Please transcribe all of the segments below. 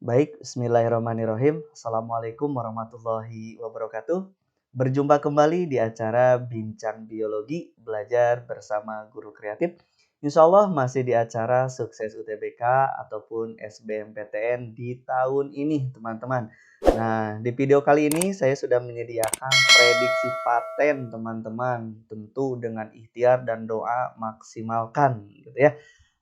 Baik, bismillahirrahmanirrahim. Assalamualaikum warahmatullahi wabarakatuh. Berjumpa kembali di acara Bincang Biologi Belajar bersama Guru Kreatif. Insya Allah masih di acara Sukses UTBK ataupun SBMPTN di tahun ini, teman-teman. Nah, di video kali ini saya sudah menyediakan prediksi paten, teman-teman. Tentu dengan ikhtiar dan doa maksimalkan, gitu ya.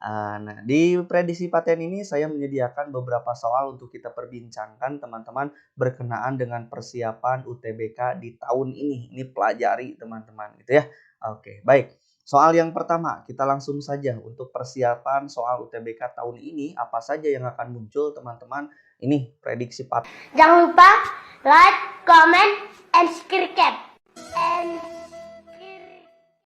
Nah, di prediksi paten ini saya menyediakan beberapa soal untuk kita perbincangkan teman-teman berkenaan dengan persiapan UTBK di tahun ini. Ini pelajari teman-teman gitu ya. Oke, baik. Soal yang pertama, kita langsung saja untuk persiapan soal UTBK tahun ini apa saja yang akan muncul teman-teman. Ini prediksi paten. Jangan lupa like, comment, and subscribe.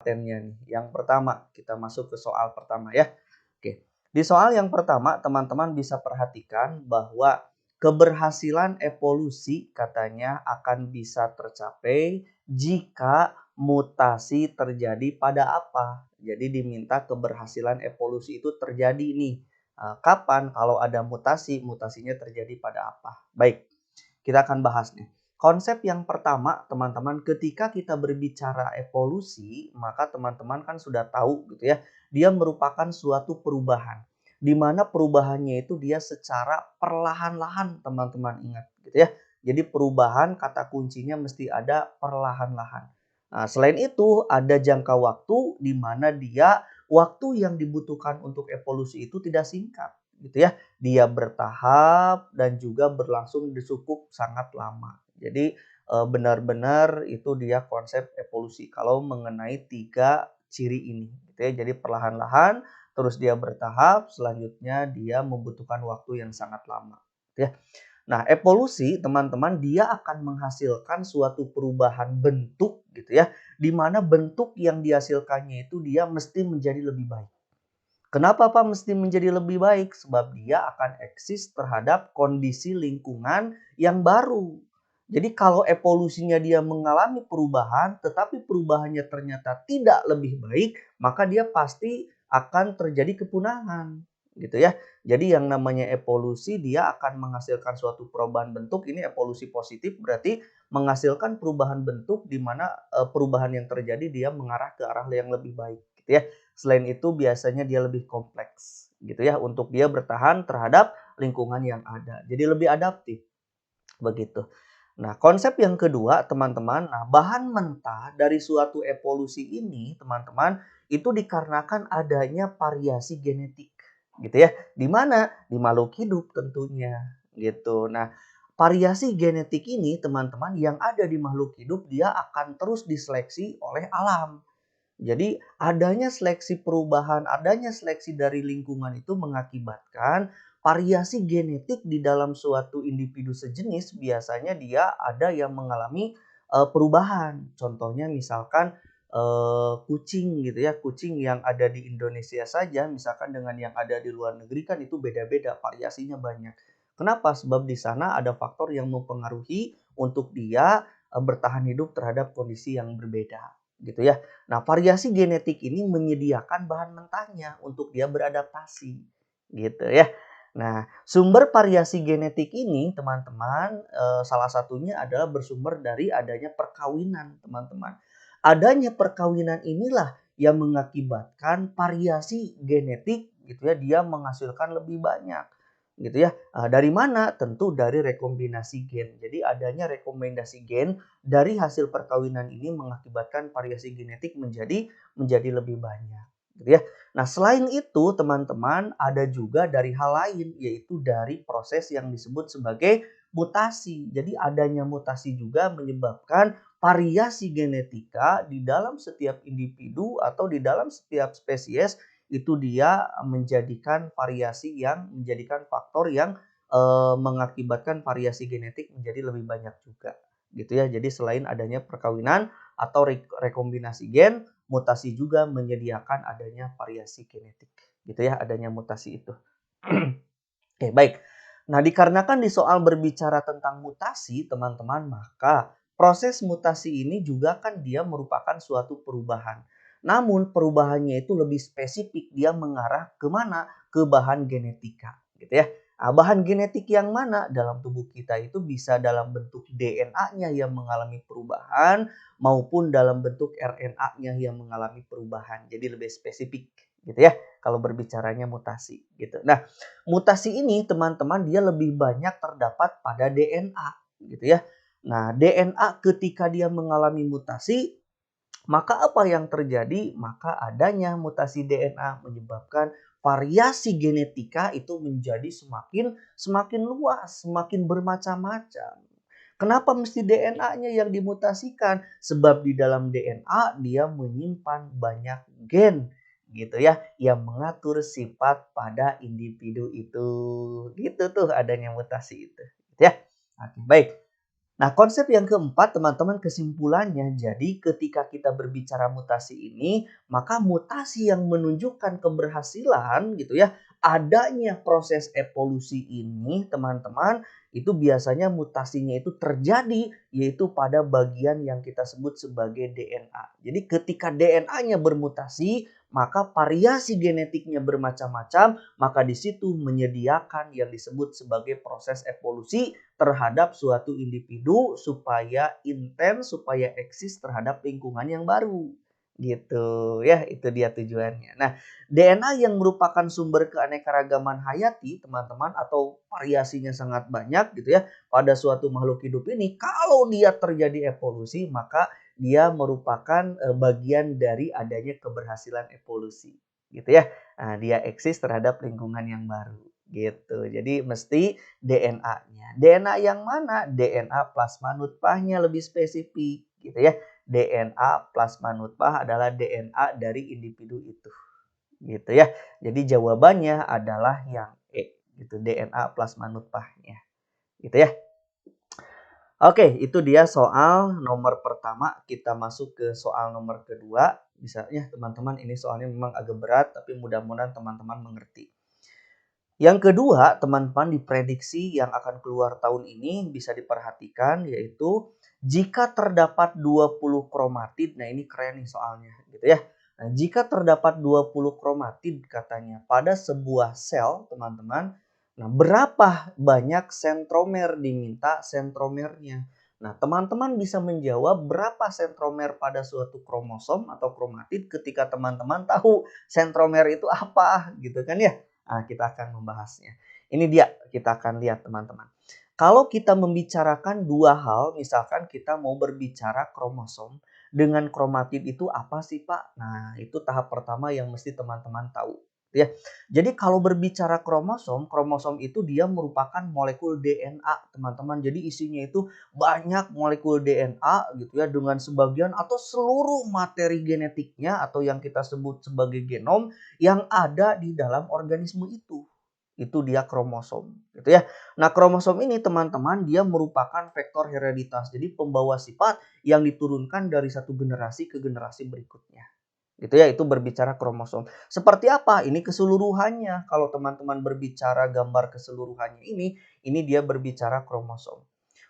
Patennya nih. Yang pertama, kita masuk ke soal pertama ya. Oke. Di soal yang pertama, teman-teman bisa perhatikan bahwa keberhasilan evolusi katanya akan bisa tercapai jika mutasi terjadi pada apa. Jadi diminta keberhasilan evolusi itu terjadi nih. Kapan? Kalau ada mutasi, mutasinya terjadi pada apa? Baik, kita akan bahas nih. Konsep yang pertama, teman-teman, ketika kita berbicara evolusi, maka teman-teman kan sudah tahu gitu ya, dia merupakan suatu perubahan. Di mana perubahannya itu dia secara perlahan-lahan, teman-teman ingat gitu ya. Jadi perubahan kata kuncinya mesti ada perlahan-lahan. Nah, selain itu ada jangka waktu di mana dia waktu yang dibutuhkan untuk evolusi itu tidak singkat gitu ya. Dia bertahap dan juga berlangsung cukup sangat lama. Jadi benar-benar itu dia konsep evolusi kalau mengenai 3 ciri ini gitu ya. Jadi perlahan-lahan, terus dia bertahap, selanjutnya dia membutuhkan waktu yang sangat lama gitu ya. Nah, evolusi teman-teman dia akan menghasilkan suatu perubahan bentuk gitu ya, di mana bentuk yang dihasilkannya itu dia mesti menjadi lebih baik. Kenapa Pak mesti menjadi lebih baik? Sebab dia akan eksis terhadap kondisi lingkungan yang baru. Jadi kalau evolusinya dia mengalami perubahan, tetapi perubahannya ternyata tidak lebih baik, maka dia pasti akan terjadi kepunahan. Gitu ya. Jadi yang namanya evolusi dia akan menghasilkan suatu perubahan bentuk, ini evolusi positif berarti menghasilkan perubahan bentuk di mana perubahan yang terjadi dia mengarah ke arah yang lebih baik gitu ya. Selain itu biasanya dia lebih kompleks gitu ya untuk dia bertahan terhadap lingkungan yang ada. Jadi lebih adaptif begitu. Nah, konsep yang kedua teman-teman, nah bahan mentah dari suatu evolusi ini teman-teman itu dikarenakan adanya variasi genetik gitu ya. Di mana? Di makhluk hidup tentunya gitu. Nah, variasi genetik ini teman-teman yang ada di makhluk hidup dia akan terus diseleksi oleh alam. Jadi adanya seleksi perubahan, adanya seleksi dari lingkungan itu mengakibatkan variasi genetik di dalam suatu individu sejenis biasanya dia ada yang mengalami perubahan. Contohnya misalkan kucing gitu ya, kucing yang ada di Indonesia saja misalkan dengan yang ada di luar negeri kan itu beda-beda, variasinya banyak. Kenapa? Sebab di sana ada faktor yang mempengaruhi untuk dia bertahan hidup terhadap kondisi yang berbeda gitu ya. Nah, variasi genetik ini menyediakan bahan mentahnya untuk dia beradaptasi, gitu ya. Nah, sumber variasi genetik ini, teman-teman, salah satunya adalah bersumber dari adanya perkawinan, teman-teman. Adanya perkawinan inilah yang mengakibatkan variasi genetik, gitu ya, dia menghasilkan lebih banyak, gitu ya. Dari mana? Tentu dari rekombinasi gen. Jadi adanya rekomendasi gen dari hasil perkawinan ini mengakibatkan variasi genetik menjadi lebih banyak gitu ya. Nah, selain itu teman-teman ada juga dari hal lain yaitu dari proses yang disebut sebagai mutasi. Jadi adanya mutasi juga menyebabkan variasi genetika di dalam setiap individu atau di dalam setiap spesies itu dia menjadikan variasi yang menjadikan faktor yang mengakibatkan variasi genetik menjadi lebih banyak juga gitu ya. Jadi selain adanya perkawinan atau rekombinasi gen, mutasi juga menyediakan adanya variasi genetik gitu ya, adanya mutasi itu. Oke, baik. Nah, dikarenakan di soal berbicara tentang mutasi, teman-teman, maka proses mutasi ini juga kan dia merupakan suatu perubahan. Namun perubahannya itu lebih spesifik, dia mengarah ke mana? Ke bahan genetika, gitu ya. Bahan genetik yang mana dalam tubuh kita itu bisa dalam bentuk DNA-nya yang mengalami perubahan maupun dalam bentuk RNA-nya yang mengalami perubahan. Jadi lebih spesifik gitu ya kalau berbicaranya mutasi gitu. Nah, mutasi ini teman-teman dia lebih banyak terdapat pada DNA gitu ya. Nah, DNA ketika dia mengalami mutasi, maka apa yang terjadi? Maka adanya mutasi DNA menyebabkan variasi genetika itu menjadi semakin luas, semakin bermacam-macam. Kenapa mesti DNA-nya yang dimutasikan? Sebab di dalam DNA dia menyimpan banyak gen gitu ya yang mengatur sifat pada individu itu. Gitu tuh adanya mutasi itu, gitu ya. Oke, baik. Nah, konsep yang keempat, teman-teman, kesimpulannya, jadi ketika kita berbicara mutasi ini, maka mutasi yang menunjukkan keberhasilan gitu ya, adanya proses evolusi ini, teman-teman, itu biasanya mutasinya itu terjadi yaitu pada bagian yang kita sebut sebagai DNA. Jadi ketika DNA-nya bermutasi, maka variasi genetiknya bermacam-macam, maka di situ menyediakan yang disebut sebagai proses evolusi terhadap suatu individu supaya intens, supaya eksis terhadap lingkungan yang baru. Gitu ya, itu dia tujuannya. Nah, DNA yang merupakan sumber keanekaragaman hayati, teman-teman, atau variasinya sangat banyak gitu ya pada suatu makhluk hidup ini, kalau dia terjadi evolusi, maka dia merupakan bagian dari adanya keberhasilan evolusi. Gitu ya. Nah, dia eksis terhadap lingkungan yang baru. Gitu. Jadi mesti DNA-nya. DNA yang mana? DNA plasma nutfahnya lebih spesifik gitu ya. DNA plasma nutfah adalah DNA dari individu itu. Gitu ya. Jadi jawabannya adalah yang E gitu, DNA plasma nutfahnya. Gitu ya. Oke, itu dia soal nomor pertama. Kita masuk ke soal nomor kedua. Bisa ya teman-teman, ini soalnya memang agak berat tapi mudah-mudahan teman-teman mengerti. Yang kedua, teman-teman, diprediksi yang akan keluar tahun ini bisa diperhatikan yaitu jika terdapat 20 kromatid. Nah, ini keren nih soalnya gitu ya. Nah, jika terdapat 20 kromatid katanya pada sebuah sel, teman-teman. Nah, berapa banyak sentromer diminta sentromernya? Nah, teman-teman bisa menjawab berapa sentromer pada suatu kromosom atau kromatid ketika teman-teman tahu sentromer itu apa gitu kan ya. Nah, kita akan membahasnya. Ini dia, kita akan lihat teman-teman. Kalau kita membicarakan dua hal, misalkan kita mau berbicara kromosom dengan kromatid itu apa sih Pak? Nah, itu tahap pertama yang mesti teman-teman tahu. Ya. Jadi kalau berbicara kromosom, kromosom itu dia merupakan molekul DNA, teman-teman. Jadi isinya itu banyak molekul DNA gitu ya dengan sebagian atau seluruh materi genetiknya atau yang kita sebut sebagai genom yang ada di dalam organisme itu. Itu dia kromosom gitu ya. Nah, kromosom ini teman-teman dia merupakan vektor hereditas. Jadi pembawa sifat yang diturunkan dari satu generasi ke generasi berikutnya. Gitu ya, itu berbicara kromosom. Seperti apa? Ini keseluruhannya. Kalau teman-teman berbicara gambar keseluruhannya ini dia berbicara kromosom.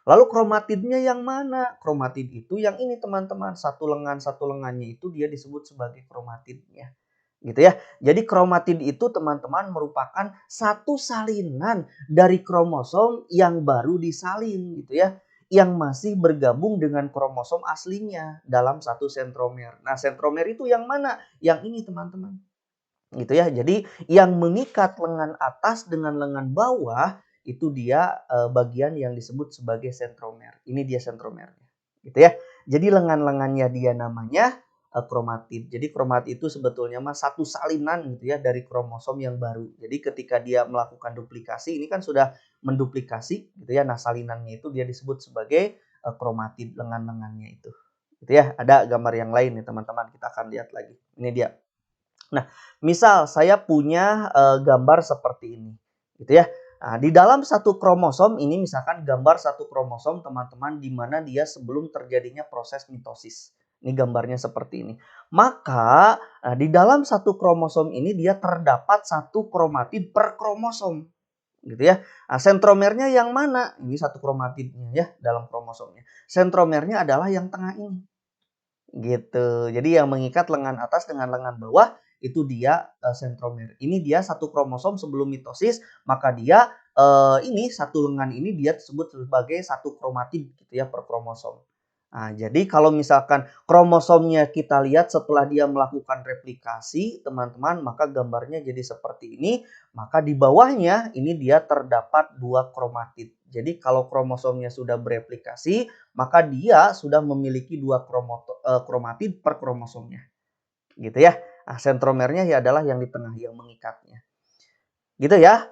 Lalu kromatidnya yang mana? Kromatid itu yang ini teman-teman, satu lengannya itu dia disebut sebagai kromatidnya. Gitu ya. Jadi kromatid itu teman-teman merupakan satu salinan dari kromosom yang baru disalin gitu ya, yang masih bergabung dengan kromosom aslinya dalam satu sentromer. Nah, sentromer itu yang mana? Yang ini teman-teman. Gitu ya. Jadi yang mengikat lengan atas dengan lengan bawah itu dia bagian yang disebut sebagai sentromer. Ini dia sentromernya. Gitu ya. Jadi lengan-lengannya dia namanya kromatid. Jadi kromatid itu sebetulnya mah satu salinan gitu ya dari kromosom yang baru. Jadi ketika dia melakukan duplikasi ini kan sudah menduplikasi gitu ya. Nah, salinannya itu dia disebut sebagai kromatid lengan-lengannya itu. Gitu ya. Ada gambar yang lain nih teman-teman, kita akan lihat lagi. Ini dia. Nah, misal saya punya gambar seperti ini, gitu ya. Nah, di dalam satu kromosom ini misalkan gambar satu kromosom teman-teman di mana dia sebelum terjadinya proses mitosis. Ini gambarnya seperti ini. Maka di dalam satu kromosom ini dia terdapat satu kromatid per kromosom, gitu ya. Nah, sentromernya yang mana? Ini satu kromatidnya ya dalam kromosomnya. Sentromernya adalah yang tengah ini. Gitu. Jadi yang mengikat lengan atas dengan lengan bawah itu dia sentromer. Ini dia satu kromosom sebelum mitosis, maka dia ini satu lengan ini dia disebut sebagai satu kromatid gitu ya per kromosom. Nah, jadi kalau misalkan kromosomnya kita lihat setelah dia melakukan replikasi, teman-teman, maka gambarnya jadi seperti ini. Maka di bawahnya ini dia terdapat dua kromatid. Jadi kalau kromosomnya sudah bereplikasi, maka dia sudah memiliki dua kromatid per kromosomnya. Gitu ya. Nah, sentromernya ya adalah yang di tengah yang mengikatnya. Gitu ya.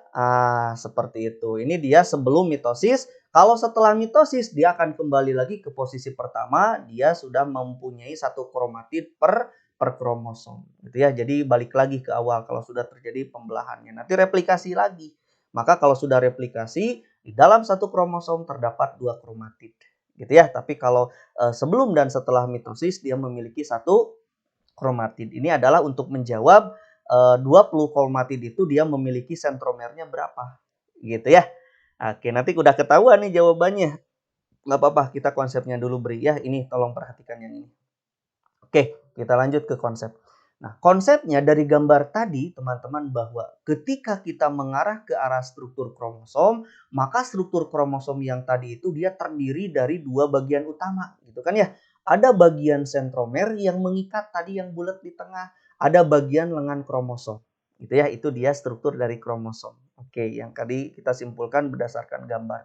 Seperti itu. Ini dia sebelum mitosis. Kalau setelah mitosis dia akan kembali lagi ke posisi pertama, dia sudah mempunyai satu kromatid per kromosom, gitu ya. Jadi balik lagi ke awal kalau sudah terjadi pembelahannya. Nanti replikasi lagi. Maka kalau sudah replikasi, di dalam satu kromosom terdapat dua kromatid, gitu ya. Tapi kalau sebelum dan setelah mitosis dia memiliki satu kromatid. Ini adalah untuk menjawab 20 kromatid itu dia memiliki sentromernya berapa, gitu ya. Oke, nanti udah ketahuan nih jawabannya. Nggak apa-apa, kita konsepnya dulu Bri ya. Ini tolong perhatikan yang ini. Oke, kita lanjut ke konsep. Nah, konsepnya dari gambar tadi teman-teman bahwa ketika kita mengarah ke arah struktur kromosom, maka struktur kromosom yang tadi itu dia terdiri dari dua bagian utama, gitu kan ya. Ada bagian sentromer yang mengikat tadi yang bulat di tengah, ada bagian lengan kromosom. Gitu ya, itu dia struktur dari kromosom. Oke, yang tadi kita simpulkan berdasarkan gambar.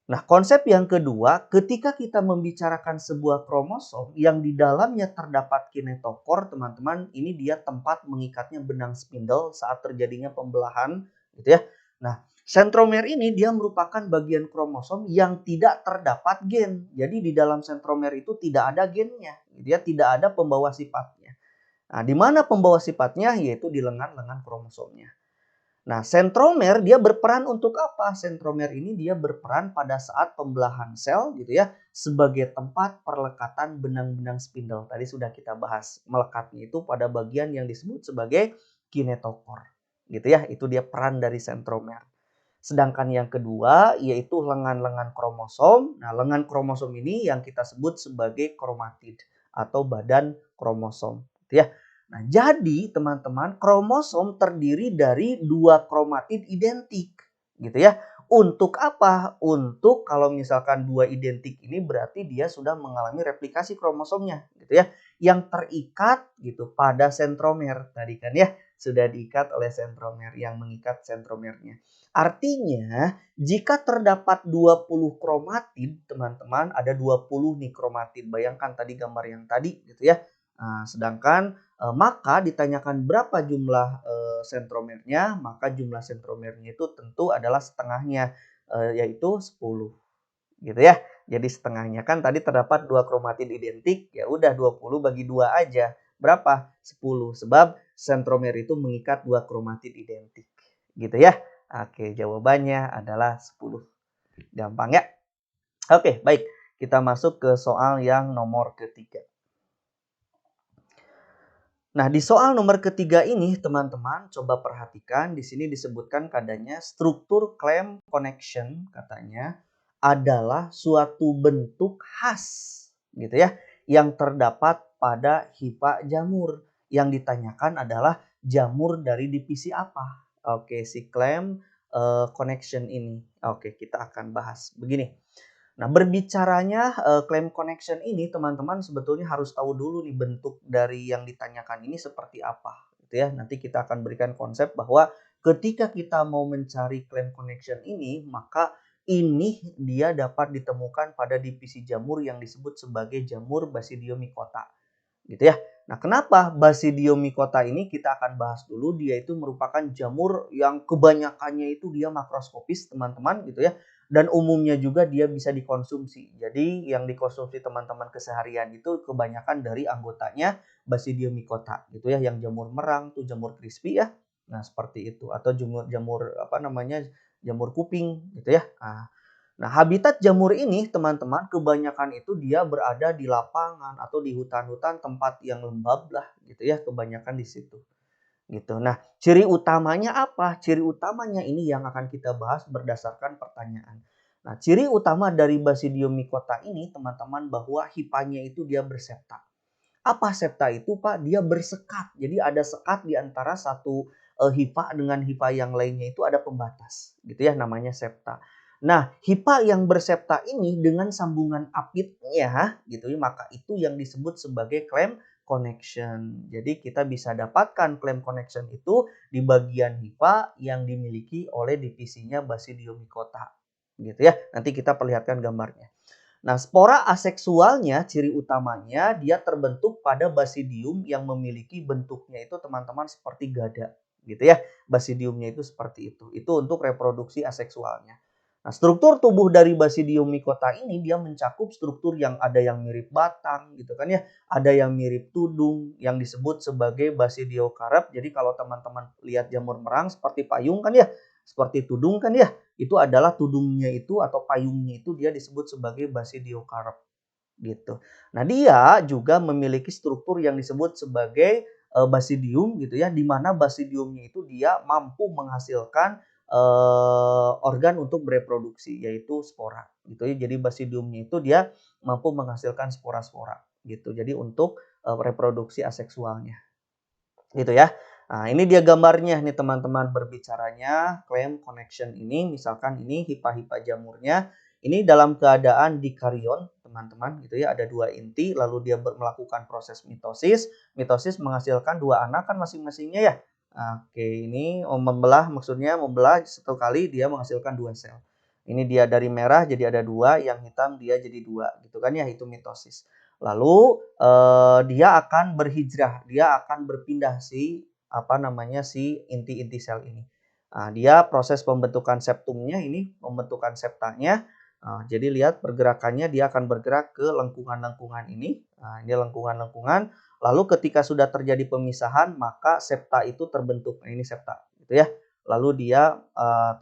Nah, konsep yang kedua, ketika kita membicarakan sebuah kromosom yang di dalamnya terdapat kinetokor, teman-teman, ini dia tempat mengikatnya benang spindle saat terjadinya pembelahan, gitu ya. Nah, sentromer ini dia merupakan bagian kromosom yang tidak terdapat gen. Jadi di dalam sentromer itu tidak ada gennya, gitu ya, tidak ada pembawa sifatnya. Nah, di mana pembawa sifatnya? Yaitu di lengan-lengan kromosomnya. Nah, sentromer dia berperan untuk apa? Sentromer ini dia berperan pada saat pembelahan sel gitu ya, sebagai tempat perlekatan benang-benang spindle. Tadi sudah kita bahas, melekatnya itu pada bagian yang disebut sebagai kinetokor. Gitu ya, itu dia peran dari sentromer. Sedangkan yang kedua yaitu lengan-lengan kromosom. Nah, lengan kromosom ini yang kita sebut sebagai kromatid atau badan kromosom, gitu ya. Nah, jadi teman-teman, kromosom terdiri dari dua kromatid identik, gitu ya. Untuk apa? Untuk kalau misalkan dua identik ini berarti dia sudah mengalami replikasi kromosomnya, gitu ya. Yang terikat gitu pada sentromer tadi kan ya, sudah diikat oleh sentromer yang mengikat sentromernya. Artinya, jika terdapat 20 kromatid, teman-teman, ada 20 nih kromatid. Bayangkan tadi gambar yang tadi gitu ya. Nah, sedangkan maka ditanyakan berapa jumlah sentromernya, maka jumlah sentromernya itu tentu adalah setengahnya, yaitu 10 gitu ya. Jadi setengahnya kan tadi terdapat dua kromatid identik, ya udah 20 bagi 2 aja. Berapa? 10. Sebab sentromer itu mengikat dua kromatid identik. Gitu ya. Oke, jawabannya adalah 10. Gampang ya? Oke, baik. Kita masuk ke soal yang nomor ketiga. Nah, di soal nomor ketiga ini, teman-teman, coba perhatikan. Di sini disebutkan katanya struktur clamp connection, katanya, adalah suatu bentuk khas, gitu ya, yang terdapat pada hifa jamur. Yang ditanyakan adalah jamur dari divisi apa? Oke, si clamp connection ini. Oke, kita akan bahas. Begini. Nah, berbicaranya claim connection ini teman-teman sebetulnya harus tahu dulu nih bentuk dari yang ditanyakan ini seperti apa gitu ya. Nanti kita akan berikan konsep bahwa ketika kita mau mencari claim connection ini, maka ini dia dapat ditemukan pada divisi jamur yang disebut sebagai jamur Basidiomycota. Gitu ya. Nah, kenapa Basidiomycota ini kita akan bahas dulu. Dia itu merupakan jamur yang kebanyakannya itu dia makroskopis, teman-teman, gitu ya. Dan umumnya juga dia bisa dikonsumsi. Jadi yang dikonsumsi teman-teman keseharian itu kebanyakan dari anggotanya Basidiomycota gitu ya, yang jamur merang tuh jamur crispy ya. Nah, seperti itu atau jamur apa namanya? Jamur kuping gitu ya. Nah, habitat jamur ini teman-teman kebanyakan itu dia berada di lapangan atau di hutan-hutan tempat yang lembab lah gitu ya, kebanyakan di situ. Gitu. Nah, ciri utamanya apa? Ciri utamanya ini yang akan kita bahas berdasarkan pertanyaan. Nah, ciri utama dari Basidiomycota ini teman-teman bahwa hifanya itu dia bersepta. Apa septa itu, Pak? Dia bersekat. Jadi ada sekat di antara satu hifa dengan hifa yang lainnya itu ada pembatas, gitu ya, namanya septa. Nah, hifa yang bersepta ini dengan sambungan apitnya, gitu ya, maka itu yang disebut sebagai claim connection. Jadi kita bisa dapatkan claim connection itu di bagian hifa yang dimiliki oleh divisinya Basidiomycota, gitu ya. Nanti kita perlihatkan gambarnya. Nah, spora aseksualnya ciri utamanya dia terbentuk pada basidium yang memiliki bentuknya itu teman-teman seperti gada, gitu ya. Basidiumnya itu seperti itu. Itu untuk reproduksi aseksualnya. Nah, struktur tubuh dari Basidium mycota ini dia mencakup struktur yang ada yang mirip batang, gitu kan ya. Ada yang mirip tudung yang disebut sebagai basidiokarp. Jadi kalau teman-teman lihat jamur merang seperti payung kan ya, seperti tudung kan ya. Itu adalah tudungnya itu atau payungnya itu dia disebut sebagai basidiokarp gitu. Nah, dia juga memiliki struktur yang disebut sebagai basidium gitu ya, di mana basidiumnya itu dia mampu menghasilkan organ untuk bereproduksi yaitu spora gitu ya. Jadi basidiumnya itu dia mampu menghasilkan spora-spora gitu. Jadi untuk reproduksi aseksualnya. Gitu ya. Nah, ini dia gambarnya nih teman-teman berbicaranya claim connection ini. Misalkan ini hifa-hifa jamurnya. Ini dalam keadaan dikarion teman-teman gitu ya. Ada dua inti lalu dia melakukan proses mitosis. Mitosis menghasilkan dua anak kan masing-masingnya ya. Oke, ini membelah maksudnya membelah satu kali dia menghasilkan dua sel. Ini dia dari merah jadi ada dua, yang hitam dia jadi dua gitu kan ya, itu mitosis. Lalu dia akan berhijrah, dia akan berpindah si inti-inti sel ini. Nah, dia proses pembentukan septumnya ini, pembentukan septanya. Nah, jadi lihat pergerakannya dia akan bergerak ke lengkungan-lengkungan ini. Nah, ini lengkungan-lengkungan. Lalu ketika sudah terjadi pemisahan, maka septa itu terbentuk. Nah, ini septa gitu ya. Lalu dia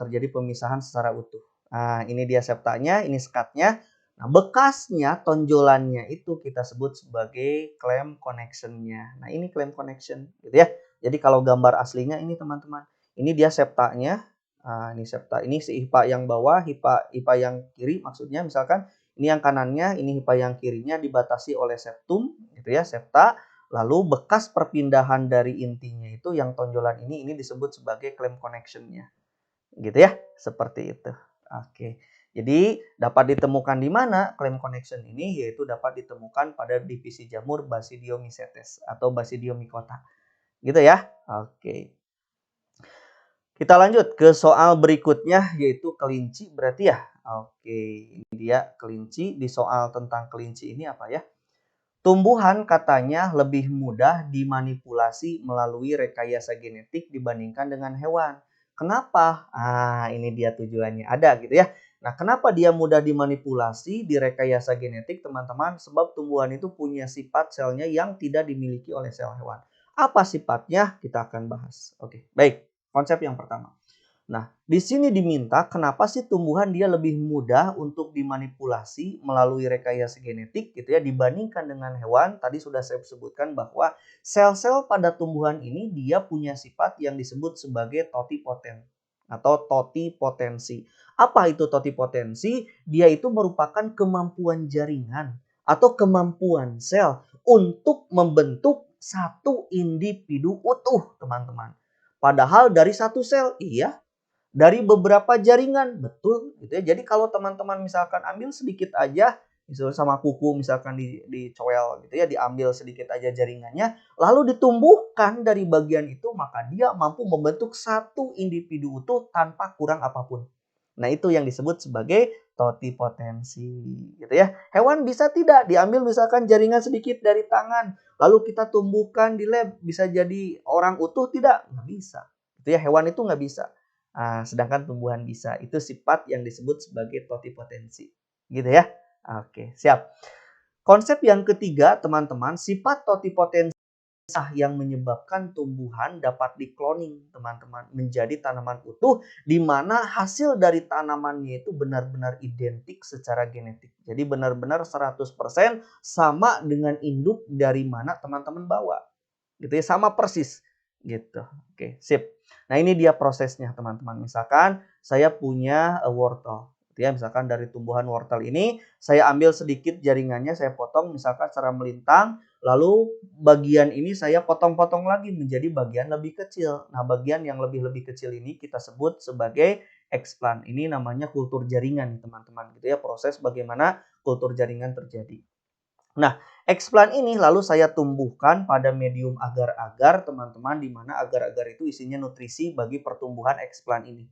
terjadi pemisahan secara utuh. Nah, ini dia septanya, ini sekatnya. Nah, bekasnya, tonjolannya itu kita sebut sebagai claim connection-nya. Nah, ini claim connection gitu ya. Jadi kalau gambar aslinya ini teman-teman, ini dia septanya. Nah, ini septa. Ini si hifa yang bawah, hifa yang kiri maksudnya misalkan ini yang kanannya, ini hifa yang kirinya dibatasi oleh septum gitu ya, septa. Lalu bekas perpindahan dari intinya itu yang tonjolan ini disebut sebagai claim connection-nya. Gitu ya, seperti itu. Oke. Jadi dapat ditemukan di mana claim connection ini, yaitu dapat ditemukan pada divisi jamur Basidiomycetes atau Basidiomycota. Gitu ya. Oke. Kita lanjut ke soal berikutnya yaitu kelinci berarti ya. Oke, ini dia kelinci. Di soal tentang kelinci ini apa ya? Tumbuhan katanya lebih mudah dimanipulasi melalui rekayasa genetik dibandingkan dengan hewan. Kenapa? Ini dia tujuannya. Ada gitu ya. Nah, kenapa dia mudah dimanipulasi, direkayasa genetik, teman-teman? Sebab tumbuhan itu punya sifat selnya yang tidak dimiliki oleh sel hewan. Apa sifatnya? Kita akan bahas. Oke, baik. Konsep yang pertama. Nah, di sini diminta kenapa sih tumbuhan dia lebih mudah untuk dimanipulasi melalui rekayasa genetik gitu ya dibandingkan dengan hewan. Tadi sudah saya sebutkan bahwa sel-sel pada tumbuhan ini dia punya sifat yang disebut sebagai totipoten atau totipotensi. Apa itu totipotensi? Dia itu merupakan kemampuan jaringan atau kemampuan sel untuk membentuk satu individu utuh, teman-teman. Padahal dari satu sel, iya, dari beberapa jaringan, betul gitu ya. Jadi kalau teman-teman misalkan ambil sedikit aja, misalnya sama kuku misalkan dicoel gitu ya, diambil sedikit aja jaringannya, lalu ditumbuhkan dari bagian itu, maka dia mampu membentuk satu individu utuh tanpa kurang apapun. Nah, itu yang disebut sebagai totipotensi gitu ya. Hewan bisa tidak diambil misalkan jaringan sedikit dari tangan, lalu kita tumbuhkan di lab, bisa jadi orang utuh tidak? Nggak bisa. Gitu ya, hewan itu nggak bisa. Sedangkan tumbuhan bisa. Itu sifat yang disebut sebagai totipotensi. Gitu ya. Oke, siap. Konsep yang ketiga, teman-teman, sifat totipotensi yang menyebabkan tumbuhan dapat dikloning, teman-teman, menjadi tanaman utuh di mana hasil dari tanamannya itu benar-benar identik secara genetik. Jadi benar-benar 100% sama dengan induk dari mana teman-teman bawa. Gitu ya, sama persis gitu. Oke, sip. Nah, ini dia prosesnya teman-teman. Misalkan saya punya wortel Gitu ya, misalkan dari tumbuhan wortel ini saya ambil sedikit jaringannya, saya potong misalkan secara melintang, lalu bagian ini saya potong-potong lagi menjadi bagian lebih kecil. Nah, bagian yang lebih-lebih kecil ini kita sebut sebagai explant. Ini namanya kultur jaringan nih teman-teman, gitu ya, proses bagaimana kultur jaringan terjadi. Nah, explant ini lalu saya tumbuhkan pada medium agar-agar teman-teman, di mana agar-agar itu isinya nutrisi bagi pertumbuhan explant ini.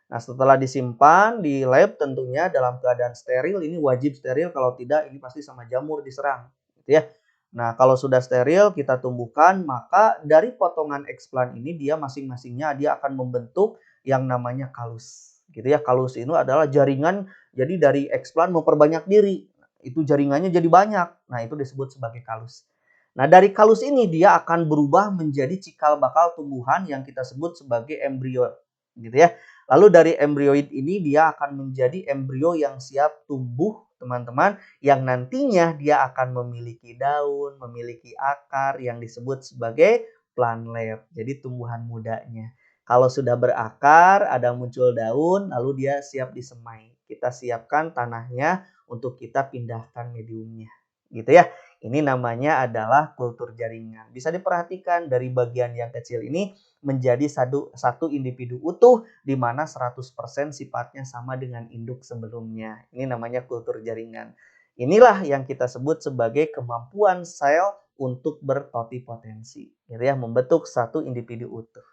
Nah, setelah disimpan di lab tentunya dalam keadaan steril, ini wajib steril, kalau tidak ini pasti sama jamur diserang, gitu ya. Nah, kalau sudah steril kita tumbuhkan, maka dari potongan explant ini dia masing-masingnya dia akan membentuk yang namanya kalus. Gitu ya. Kalus itu adalah jaringan, jadi dari explant memperbanyak diri. Itu jaringannya jadi banyak. Nah, itu disebut sebagai kalus. Nah, dari kalus ini dia akan berubah menjadi cikal bakal tumbuhan yang kita sebut sebagai embrio, gitu ya. Lalu dari embryoid ini dia akan menjadi embrio yang siap tumbuh, teman-teman, yang nantinya dia akan memiliki daun, memiliki akar yang disebut sebagai plantlet. Jadi tumbuhan mudanya. Kalau sudah berakar, ada muncul daun, lalu dia siap disemai. Kita siapkan tanahnya untuk kita pindahkan mediumnya. Gitu ya. Ini namanya adalah kultur jaringan. Bisa diperhatikan dari bagian yang kecil ini menjadi satu individu utuh di mana 100% sifatnya sama dengan induk sebelumnya. Ini namanya kultur jaringan. Inilah yang kita sebut sebagai kemampuan sel untuk bertotipotensi. Gitu ya, membentuk satu individu utuh.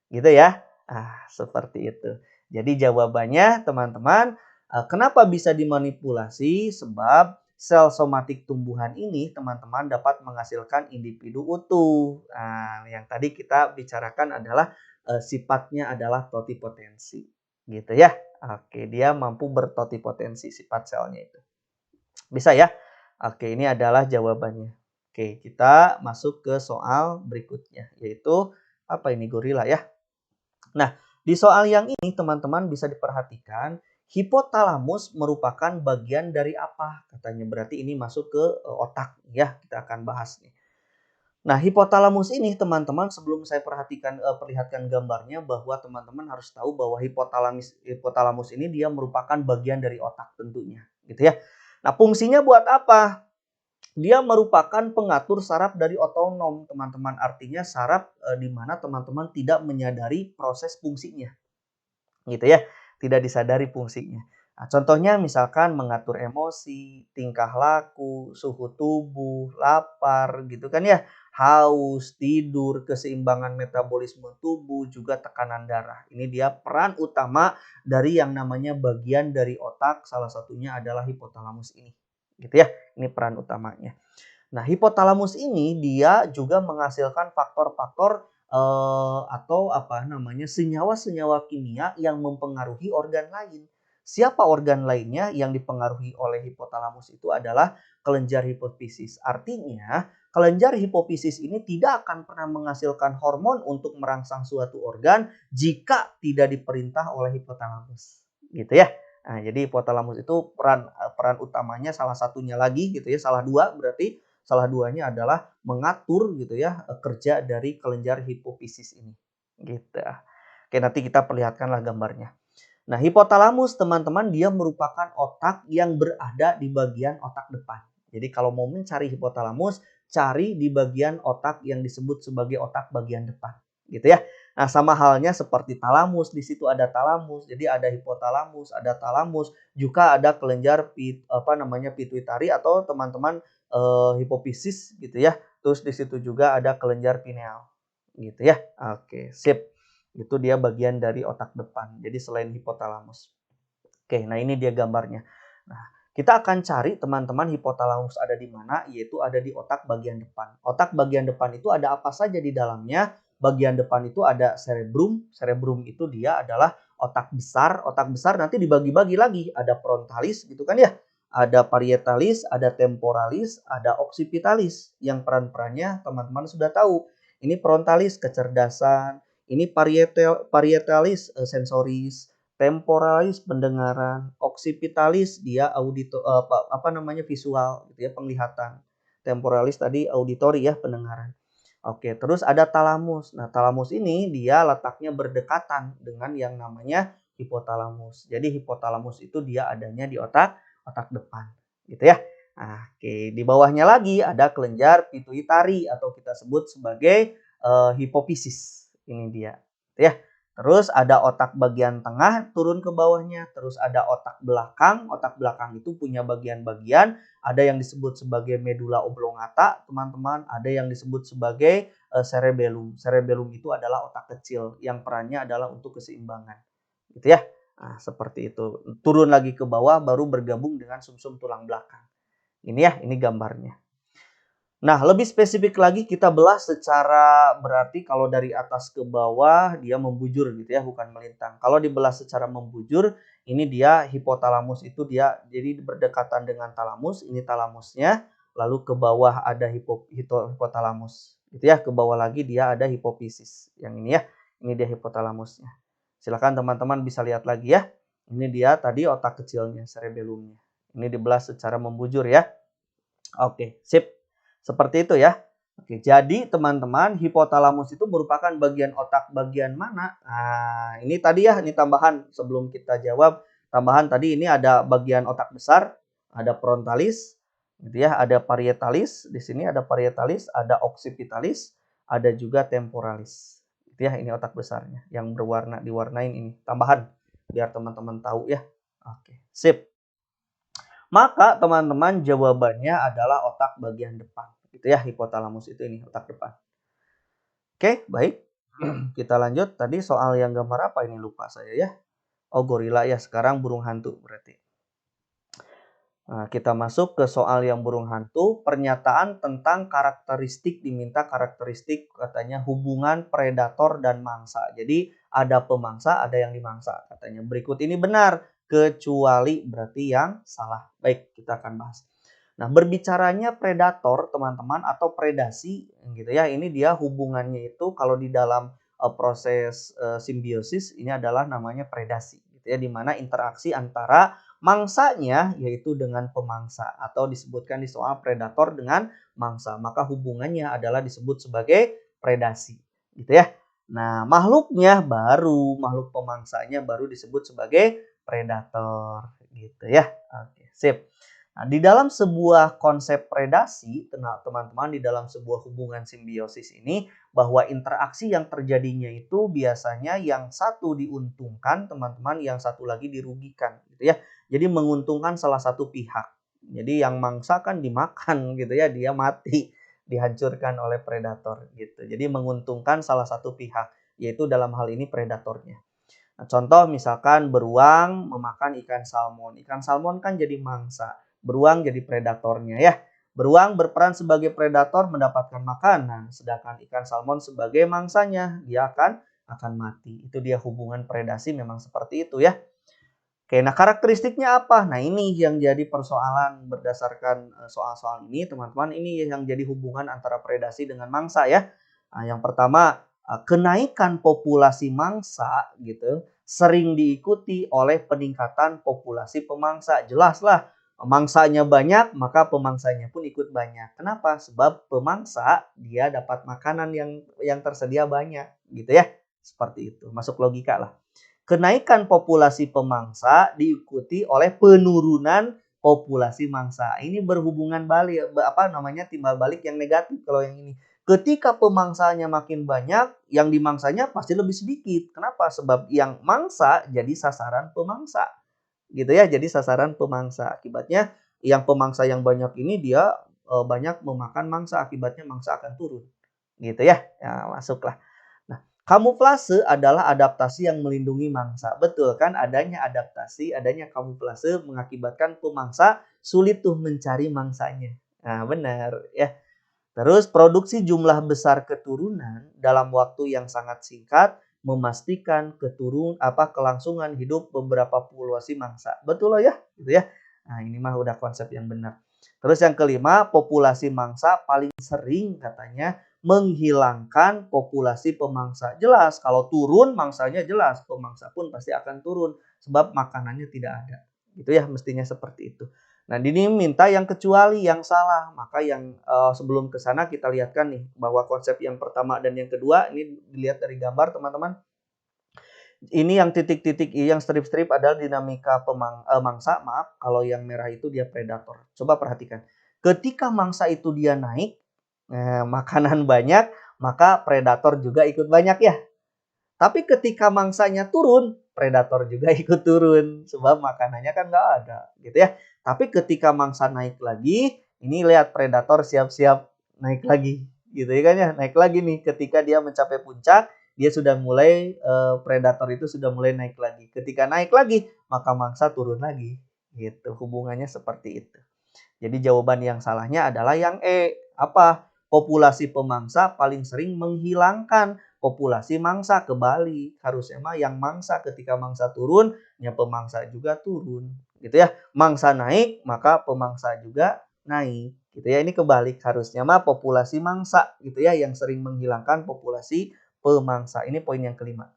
Gitu ya. Seperti itu. Jadi jawabannya teman-teman, kenapa bisa dimanipulasi? Sebab sel somatik tumbuhan ini teman-teman dapat menghasilkan individu utuh. Nah, yang tadi kita bicarakan adalah sifatnya adalah totipotensi. Gitu ya. Oke, dia mampu bertotipotensi sifat selnya itu. Bisa ya? Oke, ini adalah jawabannya. Oke, kita masuk ke soal berikutnya, yaitu apa ini, gorila ya. Nah, di soal yang ini teman-teman bisa diperhatikan, hipotalamus merupakan bagian dari apa? Katanya berarti ini masuk ke otak ya, kita akan bahas nih. Nah, hipotalamus ini teman-teman, sebelum saya perlihatkan gambarnya, bahwa teman-teman harus tahu bahwa hipotalamus ini dia merupakan bagian dari otak tentunya, gitu ya. Nah, fungsinya buat apa? Dia merupakan pengatur saraf dari otonom, teman-teman. Artinya saraf di mana teman-teman tidak menyadari proses fungsinya. Gitu ya, tidak disadari fungsinya. Nah, contohnya misalkan mengatur emosi, tingkah laku, suhu tubuh, lapar gitu kan ya, haus, tidur, keseimbangan metabolisme tubuh, juga tekanan darah. Ini dia peran utama dari yang namanya bagian dari otak, salah satunya adalah hipotalamus ini. Gitu ya, ini peran utamanya. Nah, hipotalamus ini dia juga menghasilkan faktor-faktor atau apa namanya, senyawa-senyawa kimia yang mempengaruhi organ lain. Siapa organ lainnya yang dipengaruhi oleh hipotalamus? Itu adalah kelenjar hipofisis. Artinya, kelenjar hipofisis ini tidak akan pernah menghasilkan hormon untuk merangsang suatu organ jika tidak diperintah oleh hipotalamus. Gitu ya. Nah, jadi hipotalamus itu peran utamanya salah satunya lagi gitu ya, salah dua berarti. Salah duanya adalah mengatur gitu ya kerja dari kelenjar hipofisis ini. Gitu. Oke, nanti kita perlihatkanlah gambarnya. Nah, hipotalamus teman-teman dia merupakan otak yang berada di bagian otak depan. Jadi kalau mau mencari hipotalamus, cari di bagian otak yang disebut sebagai otak bagian depan. Gitu ya. Nah, sama halnya seperti talamus, di situ ada talamus. Jadi ada hipotalamus, ada talamus, juga ada kelenjar pituitari atau teman-teman hipofisis gitu ya. Terus di situ juga ada kelenjar pineal. Gitu ya. Oke, sip. Itu dia bagian dari otak depan. Jadi selain hipotalamus. Oke, nah ini dia gambarnya. Nah, kita akan cari teman-teman hipotalamus ada di mana, yaitu ada di otak bagian depan. Otak bagian depan itu ada apa saja di dalamnya? Bagian depan itu ada cerebrum. Cerebrum itu dia adalah otak besar. Otak besar nanti dibagi-bagi lagi. Ada frontalis gitu kan ya. Ada parietalis, ada temporalis, ada occipitalis. Yang peran-perannya teman-teman sudah tahu. Ini frontalis kecerdasan, ini parietalis sensoris, temporalis pendengaran, occipitalis dia visual gitu ya, penglihatan. Temporalis tadi auditori ya, pendengaran. Oke, terus ada talamus. Nah, talamus ini dia letaknya berdekatan dengan yang namanya hipotalamus. Jadi hipotalamus itu dia adanya di otak depan, gitu ya. Nah, oke, di bawahnya lagi ada kelenjar pituitari atau kita sebut sebagai hipofisis. Ini dia, gitu ya. Terus ada otak bagian tengah turun ke bawahnya, terus ada otak belakang. Otak belakang itu punya bagian-bagian, ada yang disebut sebagai medula oblongata, teman-teman, ada yang disebut sebagai cerebellum. Cerebellum itu adalah otak kecil yang perannya adalah untuk keseimbangan, gitu ya. Nah, seperti itu. Turun lagi ke bawah baru bergabung dengan sumsum tulang belakang. Ini ya, ini gambarnya. Nah, lebih spesifik lagi kita belah secara berarti kalau dari atas ke bawah dia membujur gitu ya, bukan melintang. Kalau dibelah secara membujur, ini dia hipotalamus itu dia jadi berdekatan dengan talamus, ini talamusnya, lalu ke bawah ada hipotalamus. Gitu ya, ke bawah lagi dia ada hipofisis. Yang ini ya, ini dia hipotalamusnya. Silakan teman-teman bisa lihat lagi ya. Ini dia tadi otak kecilnya, cerebellumnya. Ini dibelah secara membujur ya. Oke, sip. Seperti itu ya. Oke, jadi teman-teman, hipotalamus itu merupakan bagian otak bagian mana? Nah, ini tadi ya, ini tambahan sebelum kita jawab. Tambahan tadi ini ada bagian otak besar, ada frontalis, gitu ya, ada parietalis, di sini ada parietalis, ada occipitalis, ada juga temporalis. Gitu ya, ini otak besarnya yang diwarnain ini. Tambahan biar teman-teman tahu ya. Oke, sip. Maka teman-teman jawabannya adalah otak bagian depan. Gitu ya, hipotalamus itu ini otak depan. Oke, baik. Kita lanjut. Tadi soal yang gambar apa ini lupa saya ya. Oh, gorila ya. Sekarang burung hantu berarti. Nah, kita masuk ke soal yang burung hantu. Pernyataan tentang karakteristik, diminta karakteristik katanya hubungan predator dan mangsa. Jadi ada pemangsa, ada yang dimangsa katanya. Berikut ini benar, kecuali berarti yang salah. Baik, kita akan bahas. Nah, berbicaranya predator, teman-teman, atau predasi gitu ya. Ini dia hubungannya itu kalau di dalam proses simbiosis ini adalah namanya predasi gitu ya, di mana interaksi antara mangsanya yaitu dengan pemangsa atau disebutkan di soal predator dengan mangsa. Maka hubungannya adalah disebut sebagai predasi gitu ya. Nah, makhluk pemangsanya baru disebut sebagai predator gitu ya. Oke, sip. Nah, di dalam sebuah konsep predasi, teman-teman, di dalam sebuah hubungan simbiosis ini, bahwa interaksi yang terjadinya itu biasanya yang satu diuntungkan, teman-teman, yang satu lagi dirugikan, gitu ya. Jadi menguntungkan salah satu pihak. Jadi yang mangsa kan dimakan, gitu ya, dia mati, dihancurkan oleh predator, gitu. Jadi menguntungkan salah satu pihak, yaitu dalam hal ini predatornya. Nah, contoh misalkan beruang memakan ikan salmon. Ikan salmon kan jadi mangsa. Beruang jadi predatornya ya. Beruang berperan sebagai predator mendapatkan makanan, sedangkan ikan salmon sebagai mangsanya, dia akan mati. Itu dia hubungan predasi memang seperti itu ya. Oke, nah karakteristiknya apa? Nah, ini yang jadi persoalan berdasarkan soal-soal ini, teman-teman. Ini yang jadi hubungan antara predasi dengan mangsa ya. Nah, yang pertama, kenaikan populasi mangsa gitu sering diikuti oleh peningkatan populasi pemangsa. Jelaslah, mangsanya banyak, maka pemangsanya pun ikut banyak. Kenapa? Sebab pemangsa dia dapat makanan yang tersedia banyak, gitu ya. Seperti itu. Masuk logika lah. Kenaikan populasi pemangsa diikuti oleh penurunan populasi mangsa. Ini berhubungan balik, timbal balik yang negatif kalau yang ini. Ketika pemangsanya makin banyak, yang dimangsanya pasti lebih sedikit. Kenapa? Sebab yang mangsa jadi sasaran pemangsa. Gitu ya, jadi sasaran pemangsa. Akibatnya yang pemangsa yang banyak ini dia banyak memakan mangsa, akibatnya mangsa akan turun. Gitu ya. Ya, masuklah. Kamuflase adalah adaptasi yang melindungi mangsa. Betul kan? Adanya adaptasi, adanya kamuflase mengakibatkan pemangsa sulit tuh mencari mangsanya. Nah, benar ya. Terus produksi jumlah besar keturunan dalam waktu yang sangat singkat memastikan kelangsungan hidup beberapa populasi mangsa. Betul loh ya, gitu ya. Nah, ini mah udah konsep yang benar. Terus yang kelima, populasi mangsa paling sering katanya menghilangkan populasi pemangsa. Jelas, kalau turun mangsanya jelas, pemangsa pun pasti akan turun sebab makanannya tidak ada. Gitu ya, mestinya seperti itu. Nah, ini minta yang kecuali, yang salah. Maka yang sebelum ke sana kita lihatkan nih bahwa konsep yang pertama dan yang kedua ini dilihat dari gambar, teman-teman. Ini yang titik-titik yang strip-strip adalah dinamika mangsa, maaf, kalau yang merah itu dia predator. Coba perhatikan. Ketika mangsa itu dia naik, makanan banyak, maka predator juga ikut banyak ya. Tapi ketika mangsanya turun, predator juga ikut turun sebab makanannya kan nggak ada, gitu ya. Tapi ketika mangsa naik lagi, ini lihat predator siap-siap naik lagi, gitu ya kan ya. Naik lagi nih ketika dia mencapai puncak, dia sudah mulai predator itu sudah mulai naik lagi. Ketika naik lagi, maka mangsa turun lagi. Gitu, hubungannya seperti itu. Jadi jawaban yang salahnya adalah yang E. Apa? Populasi pemangsa paling sering menghilangkan populasi mangsa. Kebalik. Harusnya mah yang mangsa ketika mangsa turun, ya pemangsa juga turun. Gitu ya. Mangsa naik, maka pemangsa juga naik. Gitu ya. Ini kebalik. Harusnya mah populasi mangsa gitu ya yang sering menghilangkan populasi pemangsa. Ini poin yang kelima.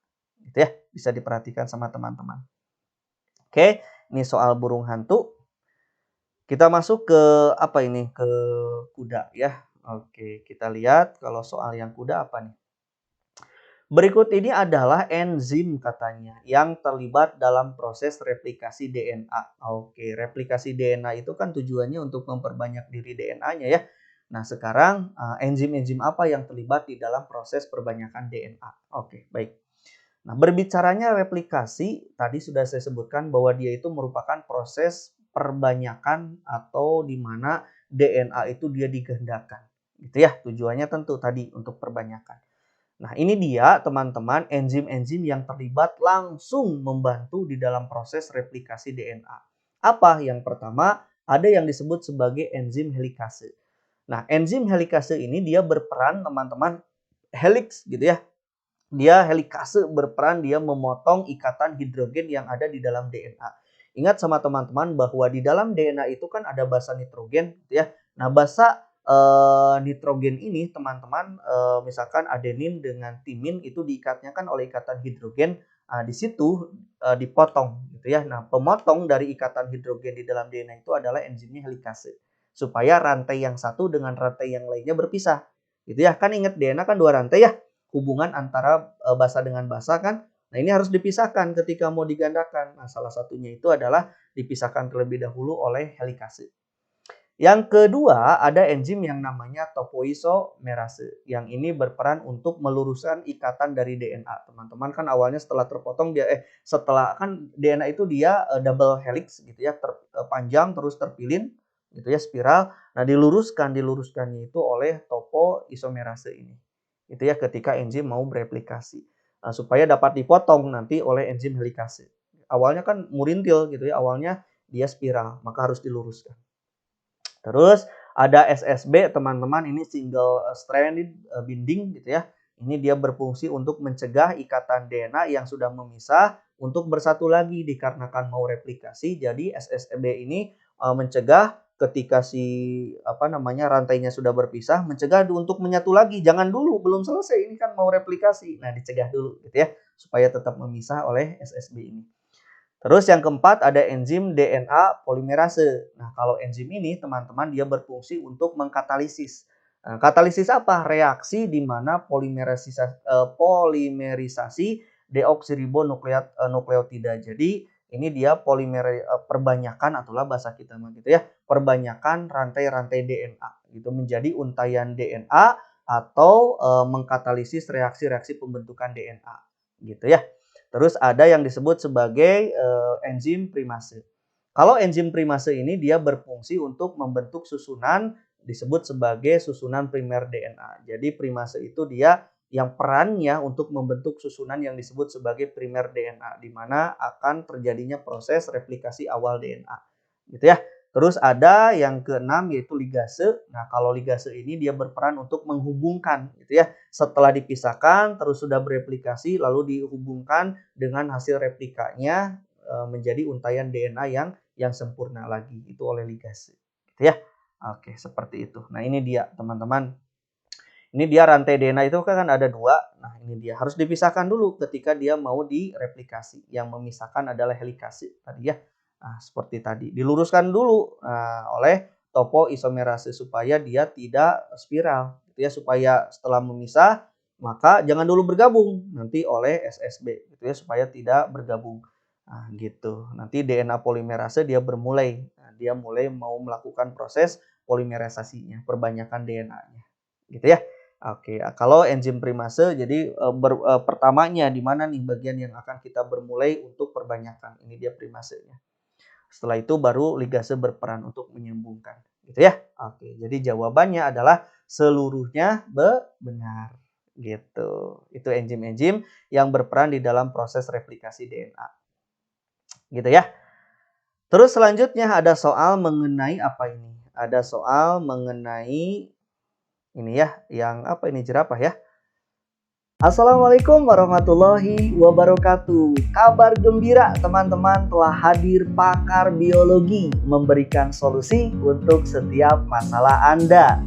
Gitu ya. Bisa diperhatikan sama teman-teman. Oke, ini soal burung hantu. Kita masuk ke apa ini? Ke kuda ya. Oke, kita lihat kalau soal yang kuda apa nih? Berikut ini adalah enzim katanya yang terlibat dalam proses replikasi DNA. Oke, replikasi DNA itu kan tujuannya untuk memperbanyak diri DNA-nya ya. Nah, sekarang enzim-enzim apa yang terlibat di dalam proses perbanyakan DNA? Oke, baik. Nah, berbicaranya replikasi, tadi sudah saya sebutkan bahwa dia itu merupakan proses perbanyakan atau di mana DNA itu dia digandakan. Gitu ya, tujuannya tentu tadi untuk perbanyakan. Nah, ini dia teman-teman enzim-enzim yang terlibat langsung membantu di dalam proses replikasi DNA. Apa? Yang pertama, ada yang disebut sebagai enzim helikase. Nah, enzim helikase ini dia berperan teman-teman helix gitu ya. Dia helikase berperan dia memotong ikatan hidrogen yang ada di dalam DNA. Ingat sama teman-teman bahwa di dalam DNA itu kan ada basa nitrogen gitu ya. Nah, basa nitrogen ini teman-teman misalkan adenin dengan timin itu diikatnya kan oleh ikatan hidrogen, di situ dipotong gitu ya. Nah, pemotong dari ikatan hidrogen di dalam DNA itu adalah enzimnya helikase supaya rantai yang satu dengan rantai yang lainnya berpisah. Gitu ya. Kan ingat DNA kan dua rantai ya. Hubungan antara basa dengan basa kan. Nah, ini harus dipisahkan ketika mau digandakan. Nah, salah satunya itu adalah dipisahkan terlebih dahulu oleh helikase. Yang kedua, ada enzim yang namanya topoisomerase. Yang ini berperan untuk meluruskan ikatan dari DNA. Teman-teman kan awalnya setelah terpotong setelah kan DNA itu dia double helix gitu ya, panjang terus terpilin gitu ya, spiral. Nah, diluruskannya itu oleh topoisomerase ini. Itu ya ketika enzim mau bereplikasi. Supaya dapat dipotong nanti oleh enzim helikase. Awalnya kan murintil gitu ya, awalnya dia spiral, maka harus diluruskan. Terus ada SSB teman-teman, ini single stranded binding gitu ya. Ini dia berfungsi untuk mencegah ikatan DNA yang sudah memisah untuk bersatu lagi dikarenakan mau replikasi. Jadi SSB ini mencegah ketika rantainya sudah berpisah, mencegah untuk menyatu lagi. Jangan dulu, belum selesai, ini kan mau replikasi. Nah, dicegah dulu gitu ya supaya tetap memisah oleh SSB ini. Terus yang keempat ada enzim DNA polimerase. Nah, kalau enzim ini teman-teman dia berfungsi untuk mengkatalisis. Nah, katalisis apa? Reaksi di mana polimerisasi deoksiribonukleotida. Jadi ini dia perbanyakan atulah bahasa kita gitu ya. Perbanyakan rantai-rantai DNA gitu menjadi untayan DNA atau mengkatalisis reaksi-reaksi pembentukan DNA gitu ya. Terus ada yang disebut sebagai enzim primase. Kalau enzim primase ini dia berfungsi untuk membentuk susunan disebut sebagai susunan primer DNA. Jadi primase itu dia yang perannya untuk membentuk susunan yang disebut sebagai primer DNA di mana akan terjadinya proses replikasi awal DNA. Gitu ya. Terus ada yang keenam yaitu ligase. Nah, kalau ligase ini dia berperan untuk menghubungkan gitu ya. Setelah dipisahkan terus sudah bereplikasi lalu dihubungkan dengan hasil replikanya menjadi untayan DNA yang sempurna lagi itu oleh ligase. Gitu ya. Oke, seperti itu. Nah, ini dia teman-teman. Ini dia rantai DNA itu kan ada dua. Nah, ini dia harus dipisahkan dulu ketika dia mau direplikasi. Yang memisahkan adalah helikase tadi ya. Nah, seperti tadi. Diluruskan dulu oleh topoisomerase supaya dia tidak spiral. Gitu ya, supaya setelah memisah maka jangan dulu bergabung nanti oleh SSB gitu ya, supaya tidak bergabung. Nah, gitu. Nanti DNA polimerase dia bermulai. Nah, dia mulai mau melakukan proses polimerisasinya, perbanyakan DNA-nya. Gitu ya. Oke, kalau enzim primase jadi pertamanya di mana nih bagian yang akan kita bermulai untuk perbanyakan. Ini dia primasenya. Setelah itu baru ligase berperan untuk menyambungkan. Gitu ya. Oke, jadi jawabannya adalah seluruhnya benar. Gitu. Itu enzim-enzim yang berperan di dalam proses replikasi DNA. Gitu ya. Terus selanjutnya ada soal mengenai apa ini? Ada soal mengenai ini ya, yang apa ini, jerapah ya. Assalamualaikum warahmatullahi wabarakatuh. Kabar gembira teman-teman, telah hadir pakar biologi memberikan solusi untuk setiap masalah Anda.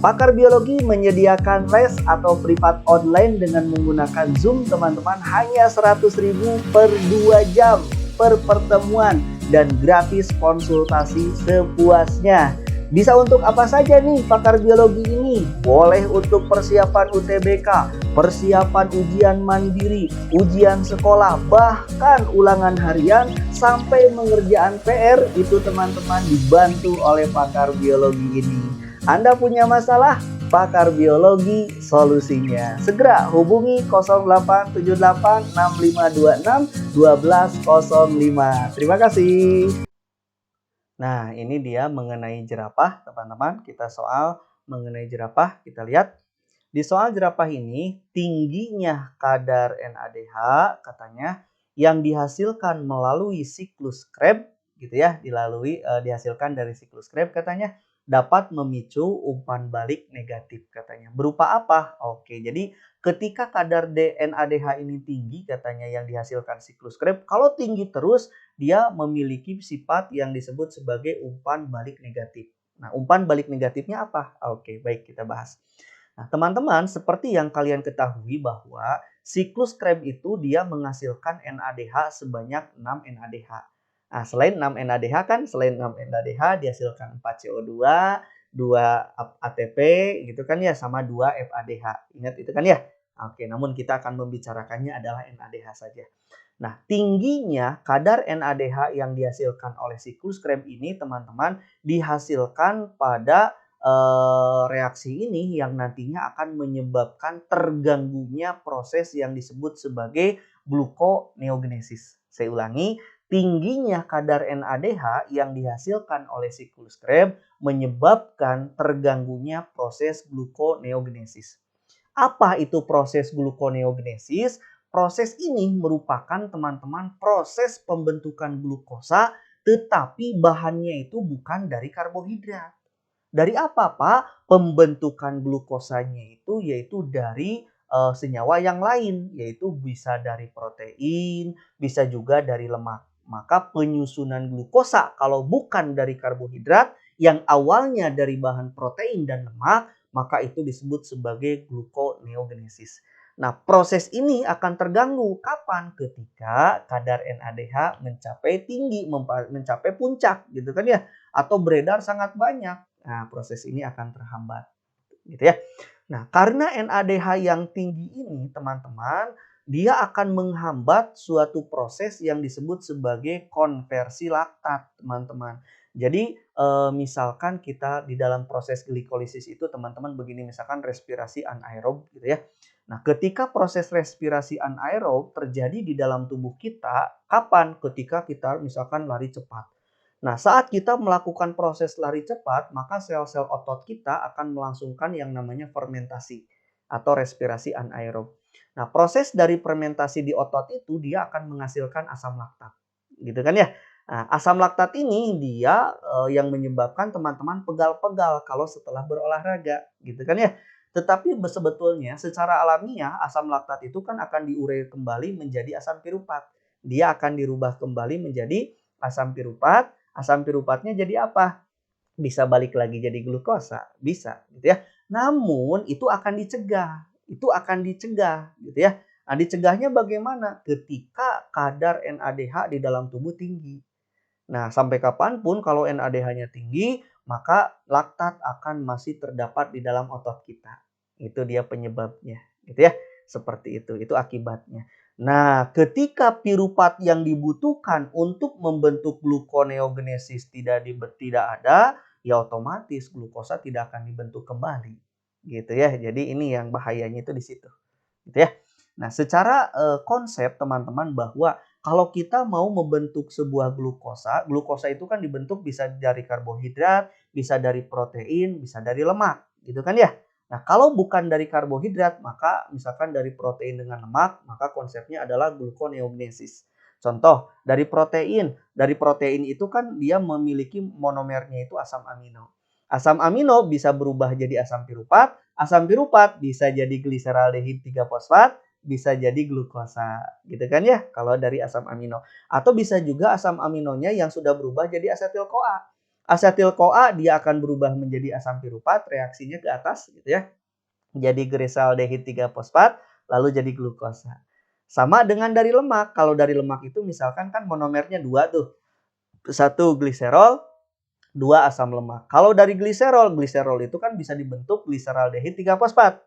Pakar biologi menyediakan les atau privat online dengan menggunakan Zoom teman-teman hanya 100.000 per 2 jam per pertemuan dan gratis konsultasi sepuasnya. Bisa untuk apa saja nih pakar biologi ini? Boleh untuk persiapan UTBK, persiapan ujian mandiri, ujian sekolah, bahkan ulangan harian sampai mengerjaan PR itu teman-teman dibantu oleh pakar biologi ini. Anda punya masalah? Pakar biologi solusinya. Segera hubungi 0878 6526 1205. Terima kasih. Nah, ini dia mengenai jerapah, teman-teman. Kita soal mengenai jerapah, kita lihat. Di soal jerapah ini, tingginya kadar NADH katanya yang dihasilkan melalui siklus Krebs, gitu ya, dihasilkan dari siklus Krebs katanya dapat memicu umpan balik negatif katanya. Berupa apa? Oke, jadi ketika kadar NADH ini tinggi katanya yang dihasilkan siklus Krebs, kalau tinggi terus dia memiliki sifat yang disebut sebagai umpan balik negatif. Nah, umpan balik negatifnya apa? Oke, baik kita bahas. Nah, teman-teman, seperti yang kalian ketahui bahwa siklus Krebs itu dia menghasilkan NADH sebanyak 6 NADH. Nah, selain 6 NADH kan, selain 6 NADH dihasilkan 4 CO2, 2 ATP gitu kan ya, sama 2 FADH. Ingat itu kan ya? Oke, namun kita akan membicarakannya adalah NADH saja. Nah, tingginya kadar NADH yang dihasilkan oleh siklus Krebs ini teman-teman dihasilkan pada reaksi ini yang nantinya akan menyebabkan terganggunya proses yang disebut sebagai gluconeogenesis. Saya ulangi, tingginya kadar NADH yang dihasilkan oleh siklus Krebs menyebabkan terganggunya proses gluconeogenesis. Apa itu proses gluconeogenesis? Proses ini merupakan teman-teman proses pembentukan glukosa tetapi bahannya itu bukan dari karbohidrat. Dari apa, Pak? Pembentukan glukosanya itu yaitu dari senyawa yang lain, yaitu bisa dari protein, bisa juga dari lemak. Maka penyusunan glukosa kalau bukan dari karbohidrat yang awalnya dari bahan protein dan lemak, maka itu disebut sebagai gluconeogenesis. Nah, proses ini akan terganggu kapan? Ketika kadar NADH mencapai tinggi, mencapai puncak gitu kan ya, atau beredar sangat banyak. Nah, proses ini akan terhambat gitu ya. Nah, karena NADH yang tinggi ini, teman-teman, dia akan menghambat suatu proses yang disebut sebagai konversi laktat, teman-teman. Jadi, misalkan kita di dalam proses glikolisis itu, teman-teman begini, misalkan respirasi anaerob gitu ya. Nah, ketika proses respirasi anaerob terjadi di dalam tubuh kita, kapan? Ketika kita misalkan lari cepat. Nah, saat kita melakukan proses lari cepat, maka sel-sel otot kita akan melangsungkan yang namanya fermentasi atau respirasi anaerob. Nah, proses dari fermentasi di otot itu dia akan menghasilkan asam laktat. Gitu kan ya? Nah, asam laktat ini dia yang menyebabkan teman-teman pegal-pegal kalau setelah berolahraga, gitu kan ya? Tetapi sebetulnya secara alamiah asam laktat itu kan akan diurai kembali menjadi asam piruvat. Dia akan dirubah kembali menjadi asam piruvat. Asam pirupatnya jadi apa? Bisa balik lagi jadi glukosa, bisa gitu ya. Namun itu akan dicegah, gitu ya. Nah, dicegahnya bagaimana? Ketika kadar NADH di dalam tubuh tinggi. Nah, sampai kapanpun kalau NADH-nya tinggi, maka laktat akan masih terdapat di dalam otot kita. Itu dia penyebabnya, gitu ya. Seperti itu akibatnya. Nah, ketika piruvat yang dibutuhkan untuk membentuk gluconeogenesis tidak ada, ya otomatis glukosa tidak akan dibentuk kembali. Gitu ya. Jadi ini yang bahayanya itu di situ. Gitu ya. Nah, secara konsep teman-teman bahwa kalau kita mau membentuk sebuah glukosa, glukosa itu kan dibentuk bisa dari karbohidrat, bisa dari protein, bisa dari lemak, gitu kan ya. Nah, kalau bukan dari karbohidrat, maka misalkan dari protein dengan lemak, maka konsepnya adalah gluconeogenesis. Contoh, dari protein itu kan dia memiliki monomernya itu asam amino. Asam amino bisa berubah jadi asam piruvat bisa jadi gliseraldehid 3-fosfat, bisa jadi glukosa, gitu kan ya, kalau dari asam amino. Atau bisa juga asam aminonya yang sudah berubah jadi asetil-CoA. Asetil-CoA dia akan berubah menjadi asam piruvat, reaksinya ke atas gitu ya. Jadi glyceraldehid 3-fosfat, lalu jadi glukosa. Sama dengan dari lemak. Kalau dari lemak itu misalkan kan monomernya 2 tuh. Satu gliserol, 2 asam lemak. Kalau dari gliserol itu kan bisa dibentuk gliseraldehid 3-fosfat.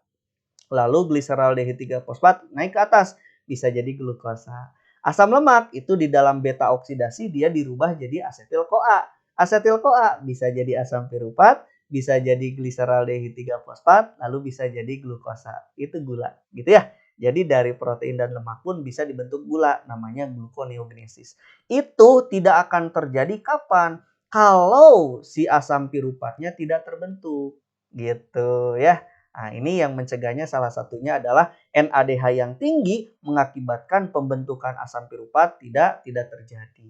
Lalu gliseraldehid 3-fosfat naik ke atas, bisa jadi glukosa. Asam lemak itu di dalam beta oksidasi dia dirubah jadi asetil-CoA. Asetil-CoA bisa jadi asam piruvat, bisa jadi gliseraldehid 3-fosfat, lalu bisa jadi glukosa. Itu gula, gitu ya. Jadi dari protein dan lemak pun bisa dibentuk gula, namanya gluconeogenesis. Itu tidak akan terjadi kapan? Kalau si asam piruvatnya tidak terbentuk, gitu ya. Nah, ini yang mencegahnya salah satunya adalah NADH yang tinggi mengakibatkan pembentukan asam piruvat tidak terjadi.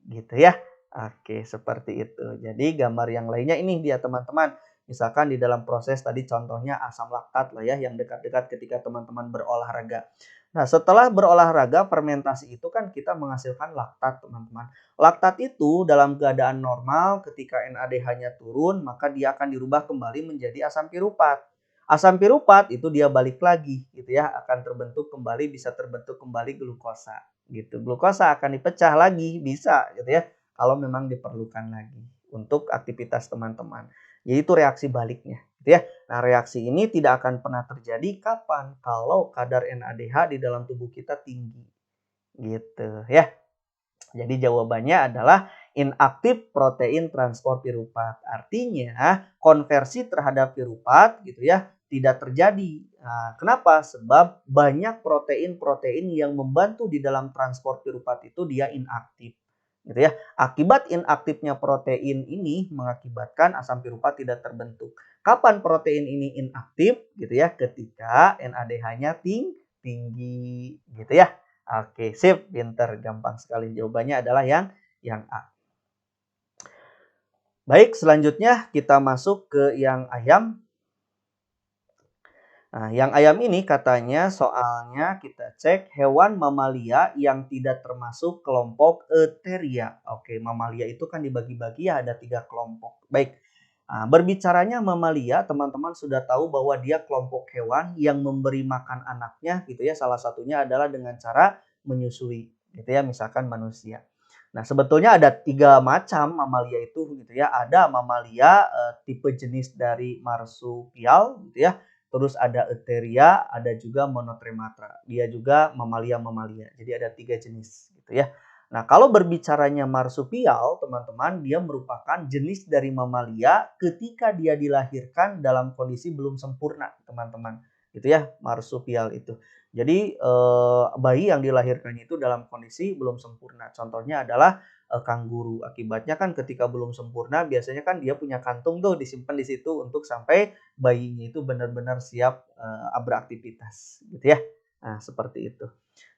Gitu ya. Oke, seperti itu. Jadi gambar yang lainnya ini dia teman-teman. Misalkan di dalam proses tadi contohnya asam laktat lah ya yang dekat-dekat ketika teman-teman berolahraga. Nah, setelah berolahraga fermentasi itu kan kita menghasilkan laktat, teman-teman. Laktat itu dalam keadaan normal ketika NADH-nya turun, maka dia akan dirubah kembali menjadi asam piruvat. Asam piruvat itu dia balik lagi gitu ya, akan terbentuk kembali, bisa terbentuk kembali glukosa gitu. Glukosa akan dipecah lagi, bisa gitu ya, kalau memang diperlukan lagi untuk aktivitas teman-teman. Jadi itu reaksi baliknya gitu ya. Nah, reaksi ini tidak akan pernah terjadi kapan? Kalau kadar NADH di dalam tubuh kita tinggi gitu ya. Jadi jawabannya adalah inaktif protein transport piruvat. Artinya konversi terhadap piruvat gitu ya tidak terjadi. Nah, kenapa? Sebab banyak protein-protein yang membantu di dalam transport piruvat itu dia inaktif. Gitu ya. Akibat inaktifnya protein ini mengakibatkan asam piruvat tidak terbentuk. Kapan protein ini inaktif? Gitu ya, ketika NADH-nya tinggi gitu ya. Oke, sip, pinter, gampang sekali. Jawabannya adalah yang A. Baik, selanjutnya kita masuk ke yang ayam. Nah, yang ayam ini katanya soalnya kita cek hewan mamalia yang tidak termasuk kelompok Eutheria. Oke, mamalia itu kan dibagi-bagi ya ada 3 kelompok. Baik, nah, berbicaranya mamalia, teman-teman sudah tahu bahwa dia kelompok hewan yang memberi makan anaknya gitu ya. Salah satunya adalah dengan cara menyusui gitu ya, misalkan manusia. Nah, sebetulnya ada 3 macam mamalia itu gitu ya. Ada mamalia tipe jenis dari marsupial gitu ya. Terus ada Eutheria, ada juga Monotremata. Dia juga mamalia-mamalia. Jadi ada 3 jenis gitu ya. Nah, kalau berbicaranya marsupial, teman-teman, dia merupakan jenis dari mamalia ketika dia dilahirkan dalam kondisi belum sempurna, teman-teman. Gitu ya, marsupial itu. Jadi bayi yang dilahirkannya itu dalam kondisi belum sempurna. Contohnya adalah kanguru. Akibatnya kan ketika belum sempurna biasanya kan dia punya kantung tuh disimpan di situ untuk sampai bayinya itu benar-benar siap beraktivitas gitu ya. Nah, seperti itu.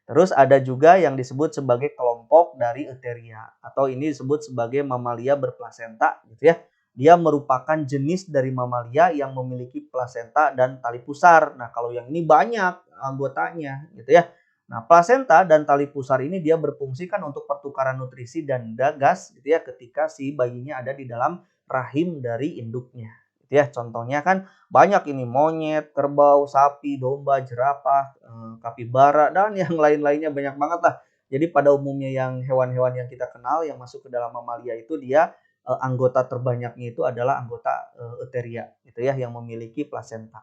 Terus ada juga yang disebut sebagai kelompok dari Eutheria atau ini disebut sebagai mamalia berplasenta gitu ya. Dia merupakan jenis dari mamalia yang memiliki plasenta dan tali pusar. Nah, kalau yang ini banyak anggotanya gitu ya. Nah, plasenta dan tali pusar ini dia berfungsi kan untuk pertukaran nutrisi dan gas gitu ya ketika si bayinya ada di dalam rahim dari induknya. Gitu ya. Contohnya kan banyak ini monyet, kerbau, sapi, domba, jerapah, kapibara dan yang lain-lainnya banyak banget lah. Jadi pada umumnya yang hewan-hewan yang kita kenal yang masuk ke dalam mamalia itu dia anggota terbanyaknya itu adalah anggota Eutheria gitu ya yang memiliki plasenta.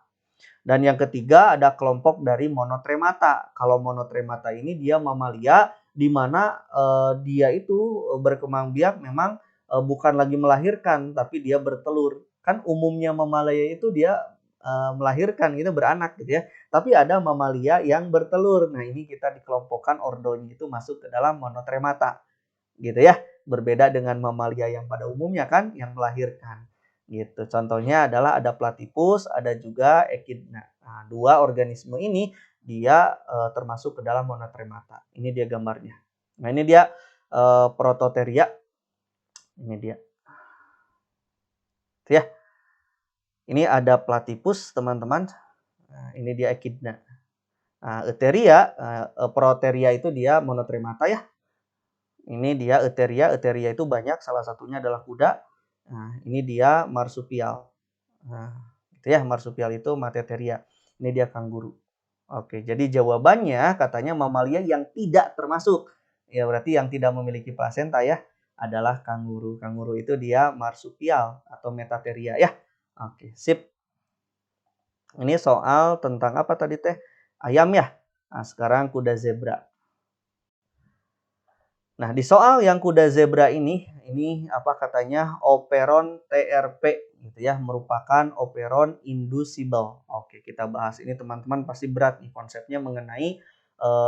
Dan yang ketiga ada kelompok dari monotremata. Kalau monotremata ini dia mamalia di mana dia itu berkembang biak memang bukan lagi melahirkan tapi dia bertelur. Kan umumnya mamalia itu dia melahirkan gitu, beranak gitu ya. Tapi ada mamalia yang bertelur. Nah, ini kita dikelompokkan ordonya itu masuk ke dalam monotremata. Gitu ya. Berbeda dengan mamalia yang pada umumnya kan yang melahirkan. Gitu. Contohnya adalah ada platypus, ada juga echidna. Nah, dua organisme ini dia termasuk ke dalam monotremata. Ini dia gambarnya. Nah, ini dia Prototheria. Ini dia. Ya. Ini ada platypus, teman-teman. Nah, ini dia echidna. Nah, Eutheria, Proteria itu dia monotremata ya. Ini dia Eutheria. Eutheria itu banyak, salah satunya adalah kuda. Nah, ini dia marsupial. Nah, itu ya, marsupial itu Matetheria. Ini dia kanguru. Oke, jadi jawabannya katanya mamalia yang tidak termasuk. Ya, berarti yang tidak memiliki plasenta ya adalah kanguru. Kanguru itu dia marsupial atau Metatheria ya. Oke, sip. Ini soal tentang apa tadi teh? Ayam ya. Nah, sekarang kuda zebra. Nah, di soal yang kuda zebra ini apa katanya operon TRP gitu ya, merupakan operon inducible. Oke, kita bahas ini teman-teman pasti berat nih konsepnya mengenai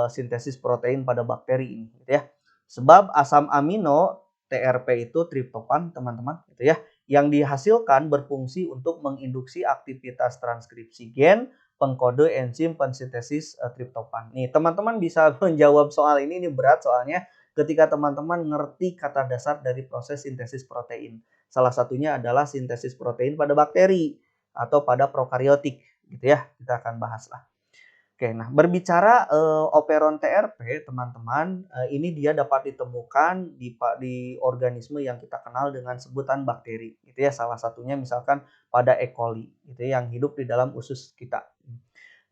sintesis protein pada bakteri ini gitu ya. Sebab asam amino TRP itu triptofan teman-teman gitu ya, yang dihasilkan berfungsi untuk menginduksi aktivitas transkripsi gen pengkode enzim pensintesis triptofan. Nih, teman-teman bisa menjawab soal ini berat soalnya ketika teman-teman ngerti kata dasar dari proses sintesis protein. Salah satunya adalah sintesis protein pada bakteri atau pada prokariotik gitu ya. Kita akan bahas lah. Oke, nah berbicara operon TRP, teman-teman, ini dia dapat ditemukan di organisme yang kita kenal dengan sebutan bakteri, gitu ya. Salah satunya misalkan pada E. coli, gitu ya, yang hidup di dalam usus kita.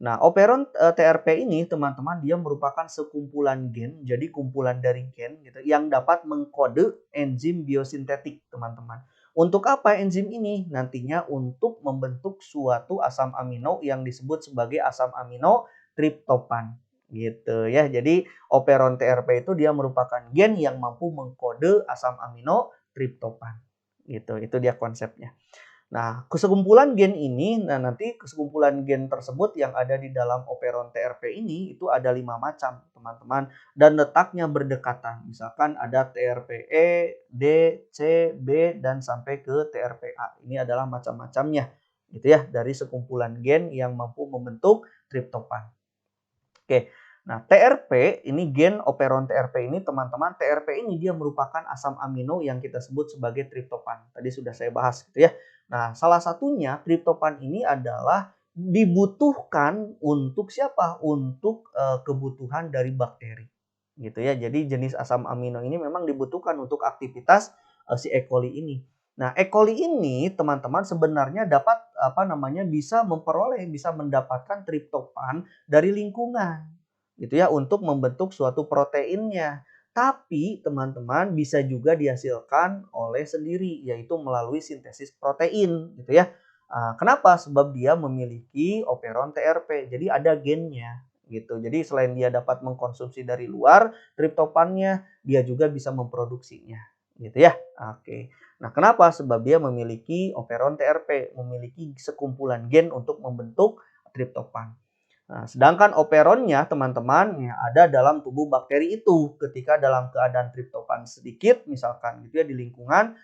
Nah, operon TRP ini teman-teman dia merupakan sekumpulan gen, jadi kumpulan dari gen gitu yang dapat mengkode enzim biosintetik, teman-teman. Untuk apa enzim ini? Nantinya untuk membentuk suatu asam amino yang disebut sebagai asam amino triptofan gitu ya. Jadi operon TRP itu dia merupakan gen yang mampu mengkode asam amino triptofan. Gitu. Itu dia konsepnya. Nah, kesekumpulan gen ini, nanti kesekumpulan gen tersebut yang ada di dalam operon TRP ini itu ada 5 macam, teman-teman, dan letaknya berdekatan. Misalkan ada TRPE, D, C, B, dan sampai ke TRPA. Ini adalah macam-macamnya, gitu ya, dari sekumpulan gen yang mampu membentuk triptofan. Oke. Nah, TRP ini gen operon TRP ini teman-teman, TRP ini dia merupakan asam amino yang kita sebut sebagai triptofan. Tadi sudah saya bahas gitu ya. Nah, salah satunya triptofan ini adalah dibutuhkan untuk siapa? Untuk kebutuhan dari bakteri. Gitu ya. Jadi jenis asam amino ini memang dibutuhkan untuk aktivitas si E. coli ini. Nah, E. coli ini teman-teman sebenarnya dapat bisa mendapatkan triptofan dari lingkungan gitu ya untuk membentuk suatu proteinnya. Tapi teman-teman bisa juga dihasilkan oleh sendiri yaitu melalui sintesis protein gitu ya. Kenapa? Sebab dia memiliki operon TRP. Jadi ada gennya gitu. Jadi selain dia dapat mengkonsumsi dari luar triptofannya, dia juga bisa memproduksinya gitu ya. Oke. Nah, kenapa? Sebab dia memiliki operon TRP, memiliki sekumpulan gen untuk membentuk triptofan. Nah, sedangkan operonnya teman-teman ya, ada dalam tubuh bakteri itu. Ketika dalam keadaan triptofan sedikit misalkan gitu ya di lingkungan,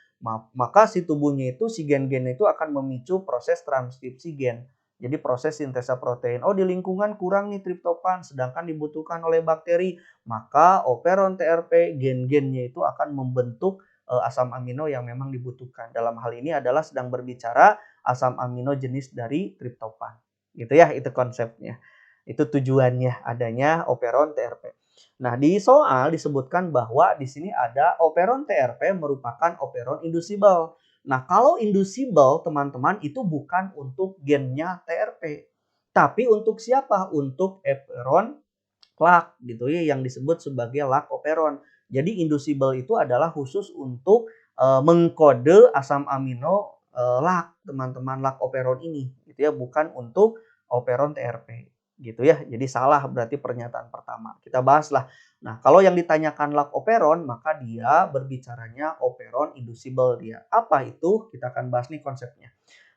maka si tubuhnya itu si gen-gen itu akan memicu proses transkripsi gen. Jadi proses sintesa protein. Oh, di lingkungan kurang nih triptofan sedangkan dibutuhkan oleh bakteri, maka operon TRP gen-gennya itu akan membentuk asam amino yang memang dibutuhkan. Dalam hal ini adalah sedang berbicara asam amino jenis dari triptofan. Gitu ya, itu konsepnya. Itu tujuannya adanya operon TRP. Nah, di soal disebutkan bahwa di sini ada operon TRP merupakan operon inducible. Nah, kalau inducible teman-teman itu bukan untuk gennya TRP. Tapi untuk siapa? Untuk operon LAC gitu ya yang disebut sebagai LAC operon. Jadi inducible itu adalah khusus untuk mengkode asam amino LAC, teman-teman, LAC operon ini gitu ya, bukan untuk operon TRP gitu ya. Jadi salah berarti pernyataan pertama. Kita bahaslah. Nah, kalau yang ditanyakan lac operon maka dia berbicaranya operon inducible dia. Apa itu? Kita akan bahas nih konsepnya.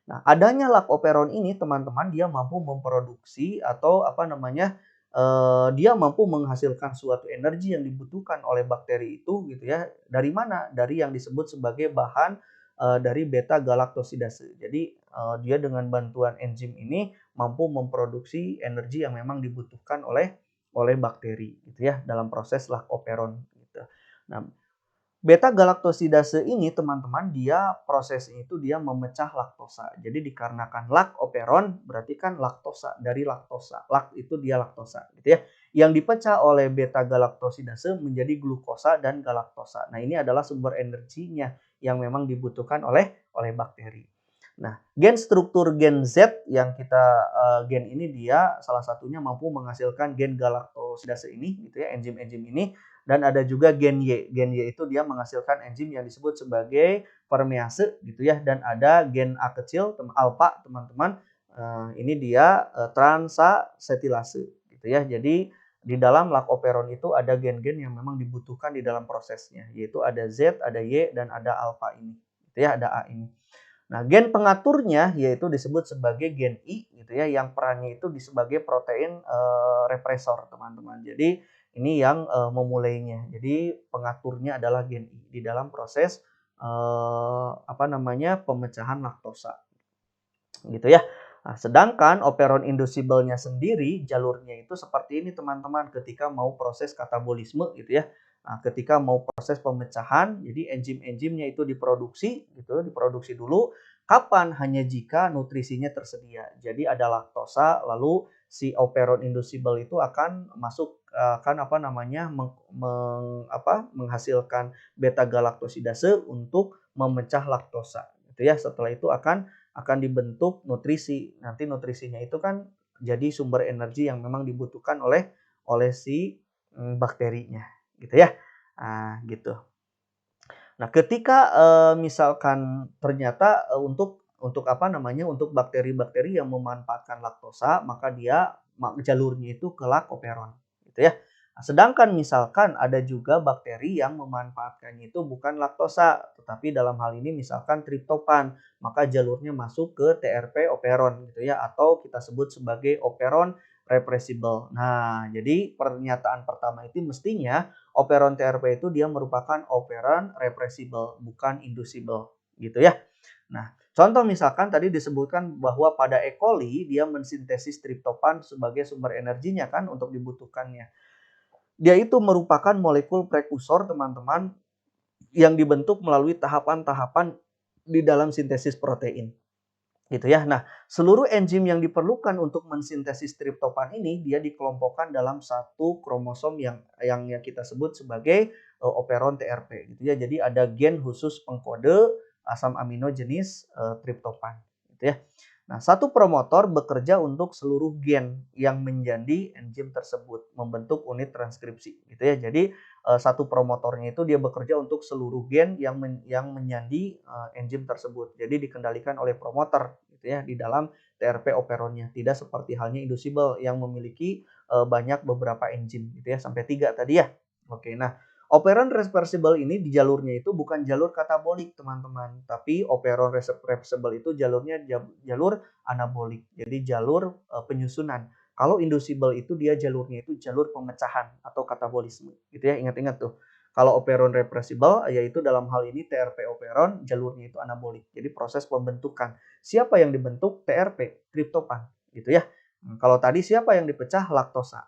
Nah, adanya lac operon ini teman-teman dia mampu memproduksi atau apa namanya dia mampu menghasilkan suatu energi yang dibutuhkan oleh bakteri itu gitu ya. Dari mana? Dari yang disebut sebagai bahan dari beta galaktosidase. Jadi dia dengan bantuan enzim ini mampu memproduksi energi yang memang dibutuhkan oleh bakteri gitu ya dalam proses lac operon gitu. Nah, beta galaktosidase ini teman-teman dia prosesnya itu dia memecah laktosa. Jadi dikarenakan lac operon berarti kan laktosa dari laktosa. Lac itu dia laktosa gitu ya. Yang dipecah oleh beta galaktosidase menjadi glukosa dan galaktosa. Nah, ini adalah sumber energinya yang memang dibutuhkan oleh bakteri. Nah, gen struktur gen Z yang kita gen ini dia salah satunya mampu menghasilkan gen galaktosidase ini gitu ya, enzim-enzim ini. Dan ada juga gen Y. Gen Y itu dia menghasilkan enzim yang disebut sebagai permease gitu ya. Dan ada gen A kecil, alpha teman-teman. Ini dia transacetilase gitu ya. Jadi di dalam lac operon itu ada gen-gen yang memang dibutuhkan di dalam prosesnya. Yaitu ada Z, ada Y, dan ada alpha ini. Gitu ya, ada A ini. Nah, gen pengaturnya yaitu disebut sebagai gen I gitu ya, yang perannya itu sebagai protein represor teman-teman. Jadi ini yang memulainya. Jadi pengaturnya adalah gen I di dalam proses pemecahan laktosa gitu ya. Nah, sedangkan operon inducible-nya sendiri jalurnya itu seperti ini teman-teman ketika mau proses katabolisme gitu ya. Nah, ketika mau proses pemecahan, jadi enzim-enzimnya itu diproduksi gitu, diproduksi dulu. Kapan? Hanya jika nutrisinya tersedia. Jadi ada laktosa, lalu si operon inducible itu akan masuk menghasilkan beta galaktosidase untuk memecah laktosa gitu ya. Setelah itu akan dibentuk nutrisi. Nanti nutrisinya itu kan jadi sumber energi yang memang dibutuhkan oleh si bakterinya gitu ya. Nah, gitu. Nah, ketika misalkan ternyata untuk bakteri-bakteri yang memanfaatkan laktosa, maka dia jalurnya itu ke lac operon gitu ya. Nah, sedangkan misalkan ada juga bakteri yang memanfaatkannya itu bukan laktosa, tetapi dalam hal ini misalkan triptofan, maka jalurnya masuk ke TRP operon gitu ya, atau kita sebut sebagai operon reversible. Nah, jadi pernyataan pertama itu mestinya operon TRP itu dia merupakan operon reversible, bukan inducible gitu ya. Nah, contoh misalkan tadi disebutkan bahwa pada E. coli dia mensintesis triptofan sebagai sumber energinya kan untuk dibutuhkannya. Dia itu merupakan molekul prekursor teman-teman yang dibentuk melalui tahapan-tahapan di dalam sintesis protein. Gitu ya. Nah, seluruh enzim yang diperlukan untuk mensintesis triptofan ini dia dikelompokkan dalam satu kromosom yang kita sebut sebagai operon TRP gitu ya. Jadi ada gen khusus pengkode asam amino jenis triptofan gitu ya. Nah, satu promotor bekerja untuk seluruh gen yang menjadi enzim tersebut membentuk unit transkripsi gitu ya. Jadi satu promotornya itu dia bekerja untuk seluruh gen yang menjadi enzim tersebut. Jadi dikendalikan oleh promotor gitu ya di dalam TRP operonnya. Tidak seperti halnya inducible yang memiliki banyak beberapa enzim gitu ya, sampai 3 tadi ya. Oke, nah operon reversible ini di jalurnya itu bukan jalur katabolik teman-teman, tapi operon reversible itu jalurnya jalur anabolik. Jadi jalur penyusunan. Kalau inducible itu dia jalurnya itu jalur pemecahan atau katabolisme gitu ya. Ingat-ingat tuh. Kalau operon reversible yaitu dalam hal ini TRP operon jalurnya itu anabolik. Jadi proses pembentukan. Siapa yang dibentuk? TRP, triptofan gitu ya. Kalau tadi siapa yang dipecah? Laktosa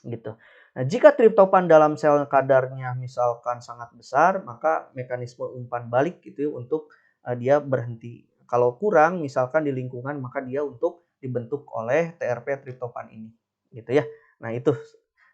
gitu. Nah, jika triptofan dalam sel kadarnya misalkan sangat besar, maka mekanisme umpan balik gitu ya untuk dia berhenti. Kalau kurang misalkan di lingkungan, maka dia untuk dibentuk oleh TRP triptofan ini gitu ya. Nah, itu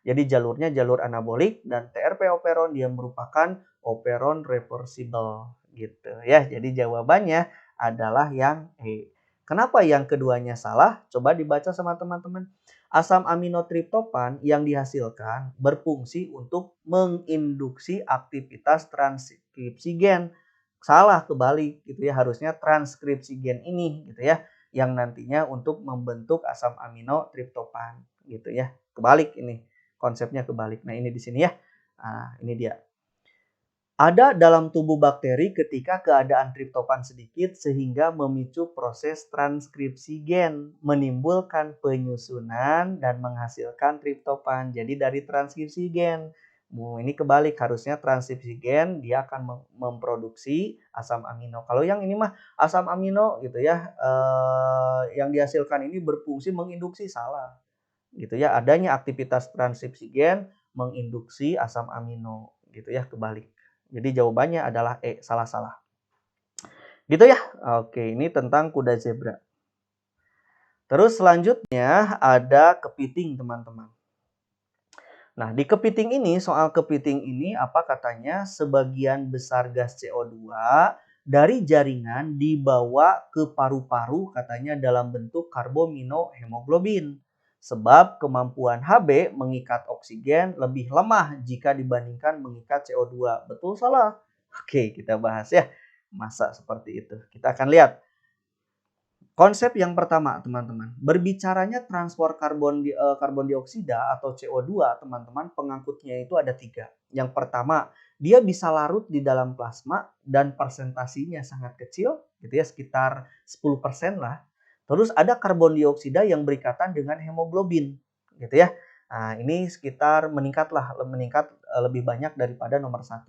jadi jalurnya jalur anabolik dan TRP operon dia merupakan operon reversible gitu ya. Jadi jawabannya adalah yang E. Kenapa yang keduanya salah? Coba dibaca sama teman-teman. Asam amino triptofan yang dihasilkan berfungsi untuk menginduksi aktivitas transkripsi gen. Salah, kebalik gitu ya. Harusnya transkripsi gen ini gitu ya. yang nantinya untuk membentuk asam amino triptofan gitu ya. Kebalik ini, konsepnya kebalik. Nah, ini di sini ya. Nah, ini dia. Ada dalam tubuh bakteri ketika keadaan triptofan sedikit sehingga memicu proses transkripsi gen, menimbulkan penyusunan dan menghasilkan triptofan. Jadi dari transkripsi gen. Ini kebalik, harusnya transkripsi gen dia akan memproduksi asam amino. Kalau yang ini mah asam amino gitu ya, yang dihasilkan ini berfungsi menginduksi, salah. Gitu ya, adanya aktivitas transkripsi gen menginduksi asam amino gitu ya, kebalik. Jadi jawabannya adalah E, salah-salah. Gitu ya. Oke, ini tentang kuda zebra. Terus selanjutnya ada kepiting, teman-teman. Nah, di kepiting ini, soal kepiting ini apa katanya? Sebagian besar gas CO2 dari jaringan dibawa ke paru-paru katanya dalam bentuk karbominohemoglobin. Sebab kemampuan Hb mengikat oksigen lebih lemah jika dibandingkan mengikat CO2. Betul, salah? Oke, kita bahas ya. Masa seperti itu? Kita akan lihat. Konsep yang pertama, teman-teman. Berbicaranya transport karbon dioksida atau CO2, teman-teman, pengangkutnya itu ada 3. Yang pertama, dia bisa larut di dalam plasma dan persentasinya sangat kecil, gitu ya, sekitar 10% lah. Terus ada karbon dioksida yang berikatan dengan hemoglobin, gitu ya. Nah, ini sekitar meningkat lebih banyak daripada nomor 1.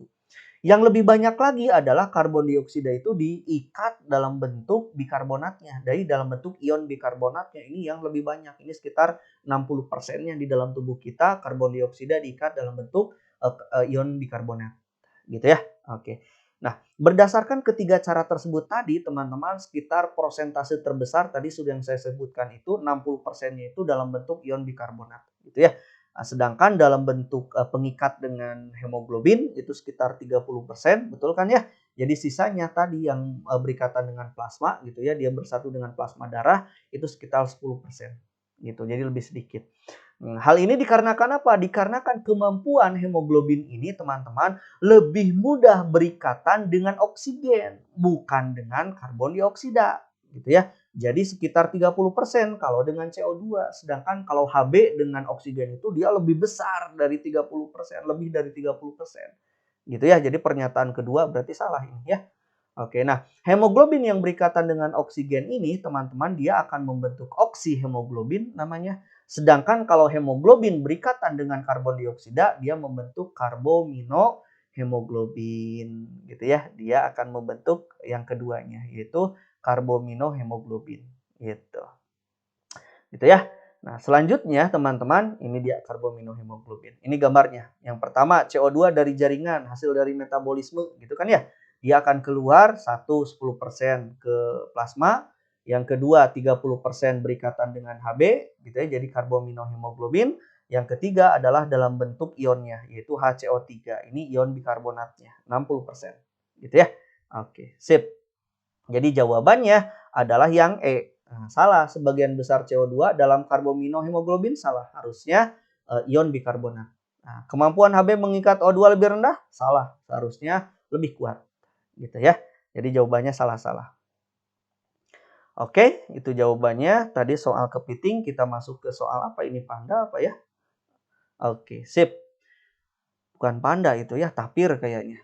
Yang lebih banyak lagi adalah karbon dioksida itu diikat dalam bentuk bikarbonatnya. Dari dalam bentuk ion bikarbonatnya ini yang lebih banyak. Ini sekitar 60%-nya di dalam tubuh kita karbon dioksida diikat dalam bentuk ion bikarbonat. Gitu ya. Oke. Nah, berdasarkan ketiga cara tersebut tadi, teman-teman, sekitar persentase terbesar tadi sudah yang saya sebutkan itu 60%-nya itu dalam bentuk ion bikarbonat, gitu ya. Nah, sedangkan dalam bentuk pengikat dengan hemoglobin itu sekitar 30%, betul kan ya? Jadi sisanya tadi yang berikatan dengan plasma gitu ya, dia bersatu dengan plasma darah itu sekitar 10%. Gitu. Jadi lebih sedikit. Hal ini dikarenakan apa? Dikarenakan kemampuan hemoglobin ini, teman-teman, lebih mudah berikatan dengan oksigen, bukan dengan karbon dioksida, gitu ya. Jadi sekitar 30% kalau dengan CO2, sedangkan kalau Hb dengan oksigen itu dia lebih besar dari 30%, lebih dari 30%. Gitu ya. Jadi pernyataan kedua berarti salah ini ya. Oke, nah hemoglobin yang berikatan dengan oksigen ini, teman-teman, dia akan membentuk oksihemoglobin namanya. Sedangkan kalau hemoglobin berikatan dengan karbon dioksida, dia membentuk karbominohemoglobin, gitu ya. Dia akan membentuk yang keduanya, yaitu karbominohemoglobin, gitu. Gitu ya. Nah, selanjutnya teman-teman, ini dia karbominohemoglobin. Ini gambarnya. Yang pertama CO2 dari jaringan, hasil dari metabolisme, gitu kan ya. Dia akan keluar 10% ke plasma. Yang kedua 30% berikatan dengan Hb, gitu ya, jadi karbominohemoglobin. Yang ketiga adalah dalam bentuk ionnya, yaitu HCO3. Ini ion bikarbonatnya, 60%. Gitu ya. Oke, sip. Jadi jawabannya adalah yang E. Nah, salah, sebagian besar CO2 dalam karbominohemoglobin, salah. Harusnya ion bikarbonat. Nah, kemampuan Hb mengikat O2 lebih rendah, salah. Seharusnya lebih kuat. Gitu ya. Jadi jawabannya salah-salah. Oke, itu jawabannya. Tadi soal kepiting, kita masuk ke soal apa ini? Panda apa ya? Oke, sip. Bukan panda itu ya, tapir kayaknya.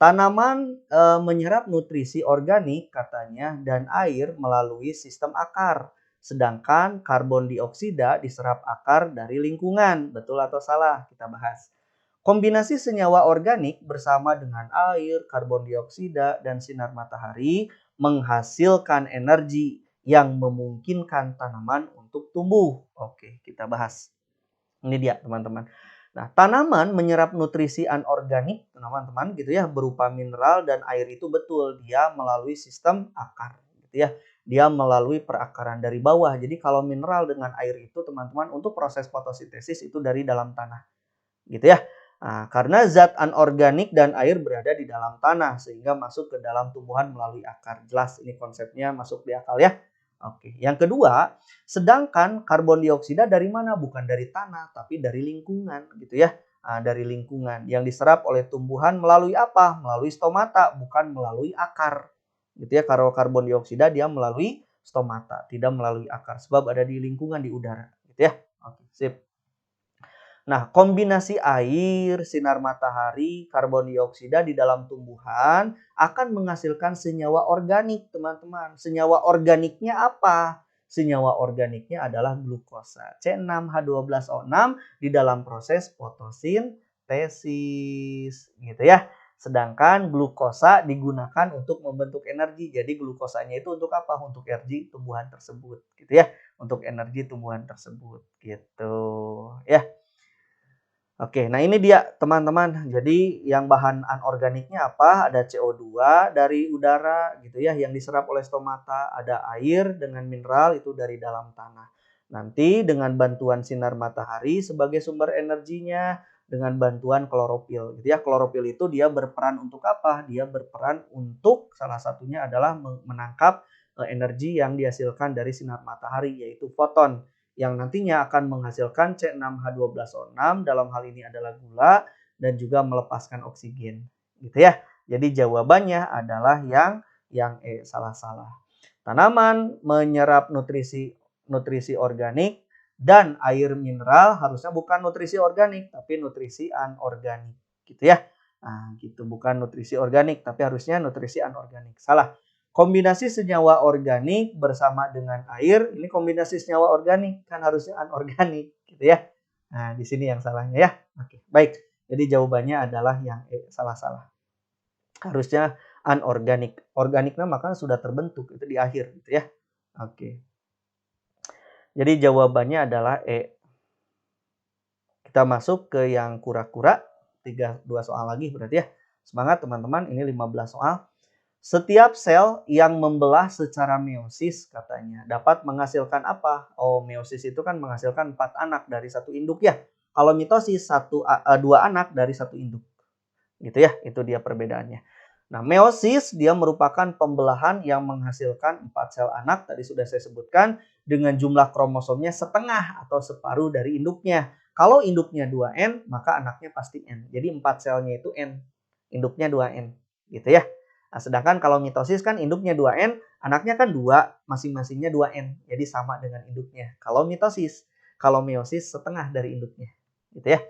Tanaman menyerap nutrisi organik katanya dan air melalui sistem akar. Sedangkan karbon dioksida diserap akar dari lingkungan. Betul atau salah? Kita bahas. Kombinasi senyawa organik bersama dengan air, karbon dioksida, dan sinar matahari menghasilkan energi yang memungkinkan tanaman untuk tumbuh. Oke, kita bahas. Ini dia, teman-teman. Nah, tanaman menyerap nutrisi anorganik, teman-teman, gitu ya, berupa mineral dan air itu betul. Dia melalui sistem akar, gitu ya. Dia melalui perakaran dari bawah. Jadi kalau mineral dengan air itu, teman-teman, untuk proses fotosintesis itu dari dalam tanah. Gitu ya. Nah, karena zat anorganik dan air berada di dalam tanah sehingga masuk ke dalam tumbuhan melalui akar. Jelas ini konsepnya masuk di akal ya. Oke, yang kedua, sedangkan karbon dioksida dari mana? Bukan dari tanah, tapi dari lingkungan, gitu ya. Nah, dari lingkungan yang diserap oleh tumbuhan melalui apa? Melalui stomata, bukan melalui akar. Gitu ya, kalau karbon dioksida dia melalui stomata, tidak melalui akar sebab ada di lingkungan di udara, gitu ya. Oke, sip. Nah, kombinasi air, sinar matahari, karbon dioksida di dalam tumbuhan akan menghasilkan senyawa organik, teman-teman. Senyawa organiknya apa? Senyawa organiknya adalah glukosa, C6H12O6 di dalam proses fotosintesis, gitu ya. Sedangkan glukosa digunakan untuk membentuk energi. Jadi glukosanya itu untuk apa? Untuk energi tumbuhan tersebut, gitu ya. Untuk energi tumbuhan tersebut, gitu ya. Oke, nah ini dia teman-teman. Jadi yang bahan anorganiknya apa? Ada CO2 dari udara gitu ya yang diserap oleh stomata, ada air dengan mineral itu dari dalam tanah. Nanti dengan bantuan sinar matahari sebagai sumber energinya dengan bantuan klorofil gitu ya. Klorofil itu dia berperan untuk apa? Dia berperan untuk salah satunya adalah menangkap energi yang dihasilkan dari sinar matahari yaitu foton yang nantinya akan menghasilkan C6H12O6 dalam hal ini adalah gula dan juga melepaskan oksigen gitu ya. Jadi jawabannya adalah yang E, salah-salah. Tanaman menyerap nutrisi organik dan air mineral harusnya bukan nutrisi organik tapi nutrisi anorganik gitu ya. Nah, gitu bukan nutrisi organik tapi harusnya nutrisi anorganik. Salah. Kombinasi senyawa organik bersama dengan air, ini kombinasi senyawa organik, kan harusnya anorganik gitu ya. Nah, di sini yang salahnya ya. Oke, baik. Jadi jawabannya adalah yang E, salah-salah. Harusnya anorganik. Organiknya maka sudah terbentuk itu di akhir gitu ya. Oke. Jadi jawabannya adalah E. Kita masuk ke yang kura-kura. 2 soal lagi berarti ya. Semangat teman-teman, ini 15 soal. Setiap sel yang membelah secara meiosis katanya dapat menghasilkan apa? Oh, meiosis itu kan menghasilkan 4 anak dari satu induk ya. Kalau mitosis 2 anak dari satu induk. Gitu ya, itu dia perbedaannya. Nah, meiosis dia merupakan pembelahan yang menghasilkan 4 sel anak tadi sudah saya sebutkan dengan jumlah kromosomnya setengah atau separuh dari induknya. Kalau induknya 2N, maka anaknya pasti N. Jadi 4 selnya itu N. Induknya 2N. Gitu ya. Nah, sedangkan kalau mitosis kan induknya 2N, anaknya kan 2, masing-masingnya 2N. Jadi sama dengan induknya. Kalau mitosis, kalau meiosis setengah dari induknya. Gitu ya.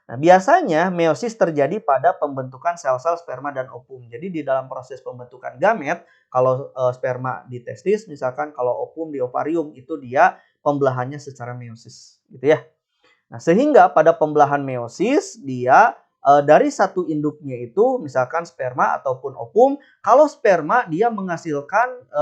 Nah, biasanya meiosis terjadi pada pembentukan sel-sel sperma dan ovum. Jadi di dalam proses pembentukan gamet, kalau sperma di testis, misalkan kalau ovum di ovarium, itu dia pembelahannya secara meiosis. Gitu ya. Nah, sehingga pada pembelahan meiosis dia dari satu induknya itu misalkan sperma ataupun ovum, kalau sperma dia menghasilkan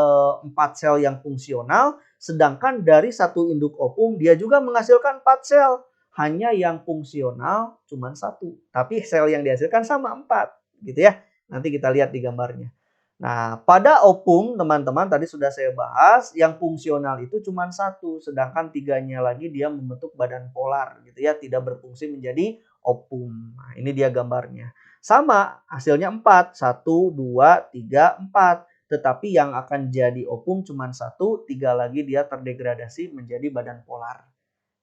4 sel yang fungsional, sedangkan dari satu induk ovum dia juga menghasilkan 4 sel. Hanya yang fungsional cuma 1, tapi sel yang dihasilkan sama 4 gitu ya. Nanti kita lihat di gambarnya. Nah, pada ovum teman-teman tadi sudah saya bahas, yang fungsional itu cuma 1, sedangkan 3-nya lagi dia membentuk badan polar gitu ya, tidak berfungsi menjadi ovum. Nah, ini dia gambarnya. Sama, hasilnya 4, 1, 2, 3, 4. Tetapi yang akan jadi ovum cuma 1, 3 lagi dia terdegradasi menjadi badan polar.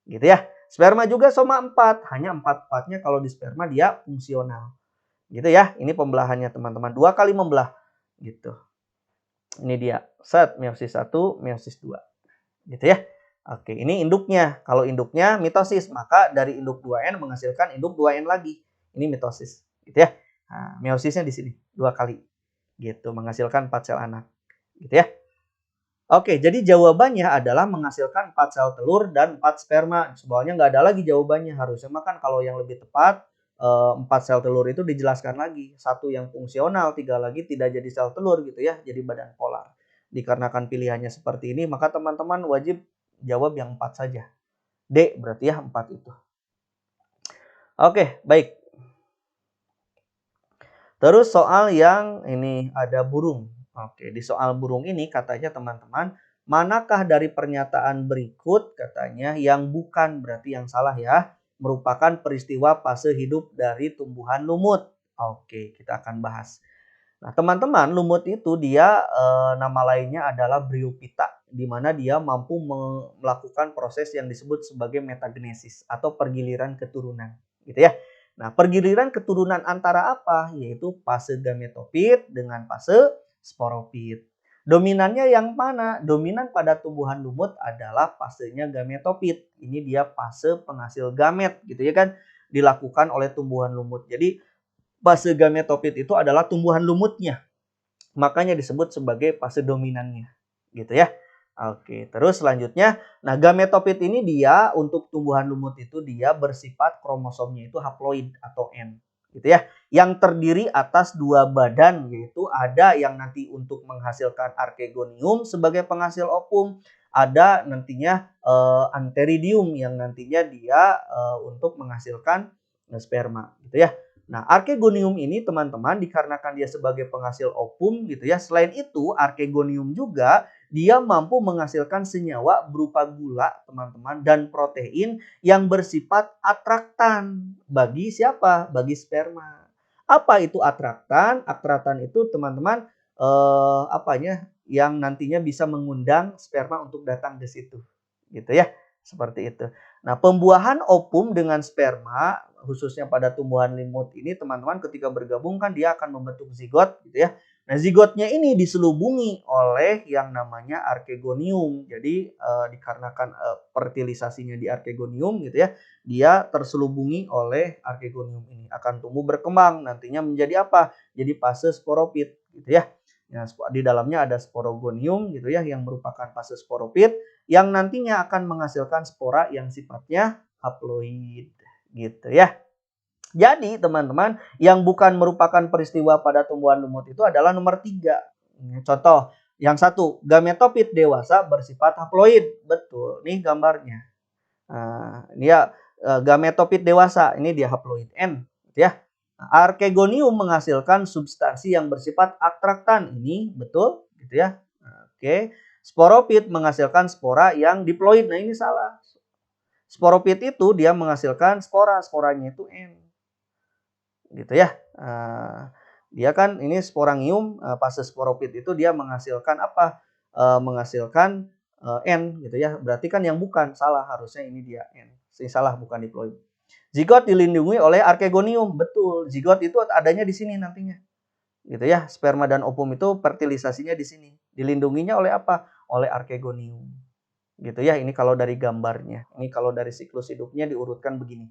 Gitu ya. Sperma juga sama 4, hanya 4-4-nya kalau di sperma dia fungsional. Gitu ya. Ini pembelahannya teman-teman. 2 kali membelah. Gitu. Ini dia. Set meiosis 1, meiosis 2. Gitu ya. Oke, ini induknya. Kalau induknya mitosis, maka dari induk 2N menghasilkan induk 2N lagi. Ini mitosis. Gitu ya. Nah, meosisnya di sini 2 kali. Gitu, menghasilkan 4 sel anak. Gitu ya. Oke, jadi jawabannya adalah menghasilkan 4 sel telur dan 4 sperma. Soalnya nggak ada lagi jawabannya. Harusnya makan kalau yang lebih tepat 4 sel telur itu dijelaskan lagi. 1 yang fungsional, 3 lagi tidak jadi sel telur gitu ya. Jadi badan polar. Dikarenakan pilihannya seperti ini, maka teman-teman wajib jawab yang 4 saja. D berarti ya 4 itu. Oke, baik. Terus soal yang ini ada burung. Oke, di soal burung ini katanya teman-teman, manakah dari pernyataan berikut katanya yang bukan berarti yang salah ya, merupakan peristiwa fase hidup dari tumbuhan lumut. Oke, kita akan bahas. Nah, teman-teman, lumut itu dia nama lainnya adalah Bryophyta, di mana dia mampu melakukan proses yang disebut sebagai metagenesis atau pergiliran keturunan, gitu ya. Nah, pergiliran keturunan antara apa? Yaitu fase gametofit dengan fase sporofit. Dominannya yang mana? Dominan pada tumbuhan lumut adalah fasenya gametofit. Ini dia fase penghasil gamet gitu ya kan, dilakukan oleh tumbuhan lumut. Jadi fase gametofit itu adalah tumbuhan lumutnya. Makanya disebut sebagai fase dominannya. Gitu ya. Oke, terus selanjutnya, nah gametofit ini dia untuk tumbuhan lumut itu dia bersifat kromosomnya itu haploid atau N. Gitu ya, yang terdiri atas 2 badan, yaitu ada yang nanti untuk menghasilkan archegonium sebagai penghasil ovum, ada nantinya antheridium yang nantinya dia untuk menghasilkan sperma gitu ya. Nah, archegonium ini teman-teman dikarenakan dia sebagai penghasil ovum gitu ya. Selain itu, archegonium juga dia mampu menghasilkan senyawa berupa gula, teman-teman, dan protein yang bersifat atraktan bagi siapa? Bagi sperma. Apa itu atraktan? Atraktan itu teman-teman yang nantinya bisa mengundang sperma untuk datang ke situ. Gitu ya. Seperti itu. Nah, pembuahan ovum dengan sperma khususnya pada tumbuhan lumut ini teman-teman ketika bergabung kan dia akan membentuk zigot gitu ya. Nah, zigotnya ini diselubungi oleh yang namanya archegonium. Jadi dikarenakan fertilisasinya di archegonium gitu ya, dia terselubungi oleh archegonium ini akan tumbuh berkembang nantinya menjadi apa? Jadi fase sporopit gitu ya. Nah, di dalamnya ada sporogonium gitu ya yang merupakan fase sporopit yang nantinya akan menghasilkan spora yang sifatnya haploid gitu ya. Jadi teman-teman, yang bukan merupakan peristiwa pada tumbuhan lumut itu adalah nomor 3. Contoh, yang satu, gametofit dewasa bersifat haploid. Betul, nih gambarnya. Nah, dia gametofit dewasa, ini dia haploid N, gitu ya. Archegonium menghasilkan substansi yang bersifat atraktan, ini betul, gitu ya. Oke, sporopit menghasilkan spora yang diploid. Nah, ini salah. Sporopit itu dia menghasilkan spora, sporanya itu N. Gitu ya. Dia kan ini sporangium, fase sporopit itu dia menghasilkan apa? Menghasilkan N gitu ya. Berarti kan yang bukan, salah, harusnya ini dia N. Ini salah, bukan diploid. Zigot dilindungi oleh archegonium. Betul, zigot itu adanya di sini nantinya. Gitu ya. Sperma dan ovum itu fertilisasinya di sini. Dilindunginya oleh apa? Oleh archegonium. Gitu ya. Ini kalau dari gambarnya. Ini kalau dari siklus hidupnya diurutkan begini.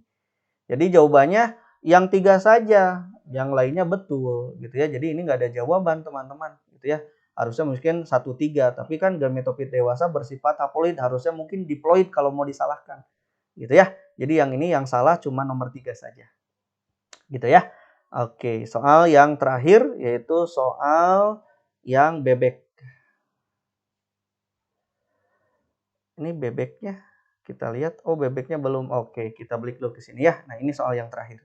Jadi jawabannya yang 3 saja, yang lainnya betul gitu ya. Jadi ini nggak ada jawaban teman-teman gitu ya. Harusnya mungkin 1, 3, tapi kan gametofit dewasa bersifat haploid, harusnya mungkin diploid kalau mau disalahkan. Gitu ya. Jadi yang ini yang salah cuma nomor 3 saja. Gitu ya. Oke, soal yang terakhir yaitu soal yang bebek. Ini bebeknya kita lihat, oh bebeknya belum. Oke, kita balik dulu ke sini ya. Nah, ini soal yang terakhir.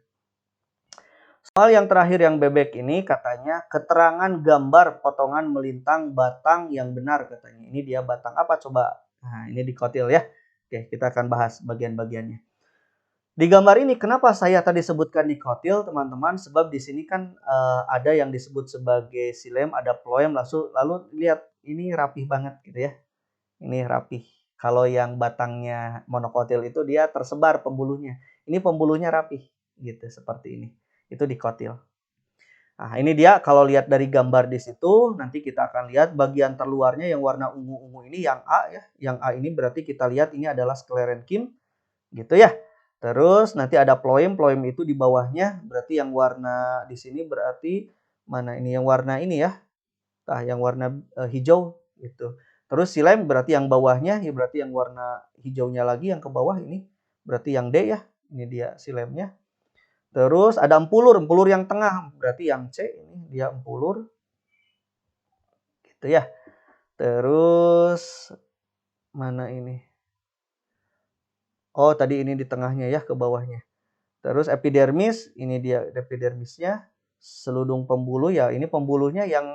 Soal yang terakhir yang bebek ini katanya keterangan gambar potongan melintang batang yang benar katanya. Ini dia batang apa coba? Nah, ini dikotil ya. Oke, kita akan bahas bagian-bagiannya. Di gambar ini kenapa saya tadi sebutkan dikotil teman-teman? Sebab di sini kan ada yang disebut sebagai silem, ada phloem, lalu lihat ini rapih banget gitu ya. Ini rapih. Kalau yang batangnya monokotil itu dia tersebar pembuluhnya. Ini pembuluhnya rapih gitu seperti ini. Itu dikotil. Nah, ini dia kalau lihat dari gambar di situ, nanti kita akan lihat bagian terluarnya yang warna ungu-ungu ini yang A ya. Yang A ini berarti kita lihat ini adalah sklerenkim gitu ya. Terus nanti ada phloem, phloem itu di bawahnya berarti yang warna di sini berarti mana ini yang warna ini ya. Nah, yang warna hijau gitu. Terus silem berarti yang bawahnya, ya berarti yang warna hijaunya lagi yang ke bawah ini berarti yang D ya. Ini dia silemnya. Terus ada empulur, empulur yang tengah berarti yang C, ini dia empulur. Gitu ya. Terus mana ini? Oh, tadi ini di tengahnya ya, ke bawahnya. Terus epidermis, ini dia epidermisnya. Seludung pembuluh ya, ini pembuluhnya yang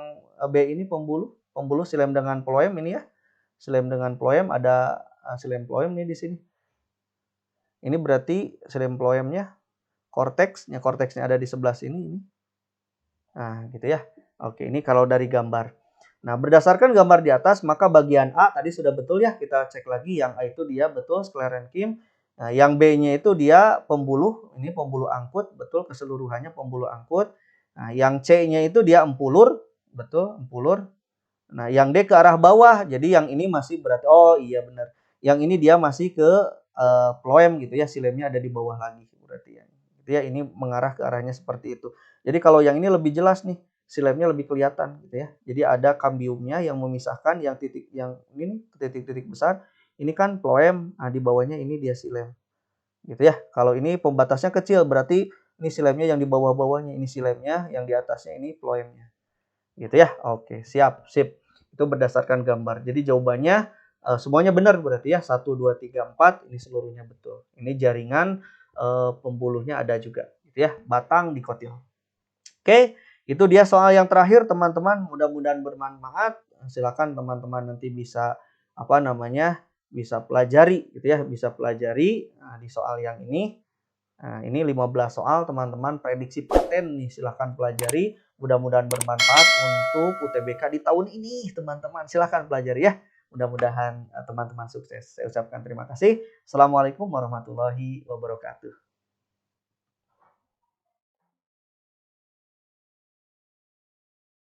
B ini pembuluh silem dengan phloem ini ya. Silem dengan phloem, ada silem phloem nih di sini. Ini berarti silem phloemnya, korteksnya ada di sebelah sini ini. Nah, gitu ya. Oke, ini kalau dari gambar. Nah, berdasarkan gambar di atas, maka bagian A tadi sudah betul ya. Kita cek lagi yang A itu dia betul sklerenkim. Nah, yang B-nya itu dia pembuluh, ini pembuluh angkut, betul keseluruhannya pembuluh angkut. Nah, yang C-nya itu dia empulur, betul empulur. Nah, yang D ke arah bawah, jadi yang ini masih berarti oh iya benar. Yang ini dia masih ke phloem gitu ya, silemnya ada di bawah lagi berarti ya. Gitu ya, ini mengarah ke arahnya seperti itu. Jadi kalau yang ini lebih jelas nih, silemnya lebih kelihatan gitu ya. Jadi ada kambiumnya yang memisahkan yang titik yang ini nih, titik-titik besar, ini kan phloem, nah di bawahnya ini dia silem. Gitu ya. Kalau ini pembatasnya kecil berarti ini silemnya yang di bawah-bawahnya, ini silemnya, yang di atasnya ini phloemnya. Gitu ya. Oke, siap, sip. Itu berdasarkan gambar. Jadi jawabannya semuanya benar berarti ya. 1 2 3 4 ini seluruhnya betul. Ini jaringan pembuluhnya ada juga gitu ya. Batang dikotil. Oke, itu dia soal yang terakhir teman-teman. Mudah-mudahan bermanfaat. Silakan teman-teman nanti bisa apa namanya? Bisa pelajari gitu ya, bisa pelajari di soal yang ini. Nah, ini 15 soal teman-teman prediksi paten nih, silahkan pelajari. Mudah-mudahan bermanfaat untuk UTBK di tahun ini, teman-teman. Silahkan pelajari ya. Mudah-mudahan teman-teman sukses. Saya ucapkan terima kasih. Assalamualaikum warahmatullahi wabarakatuh.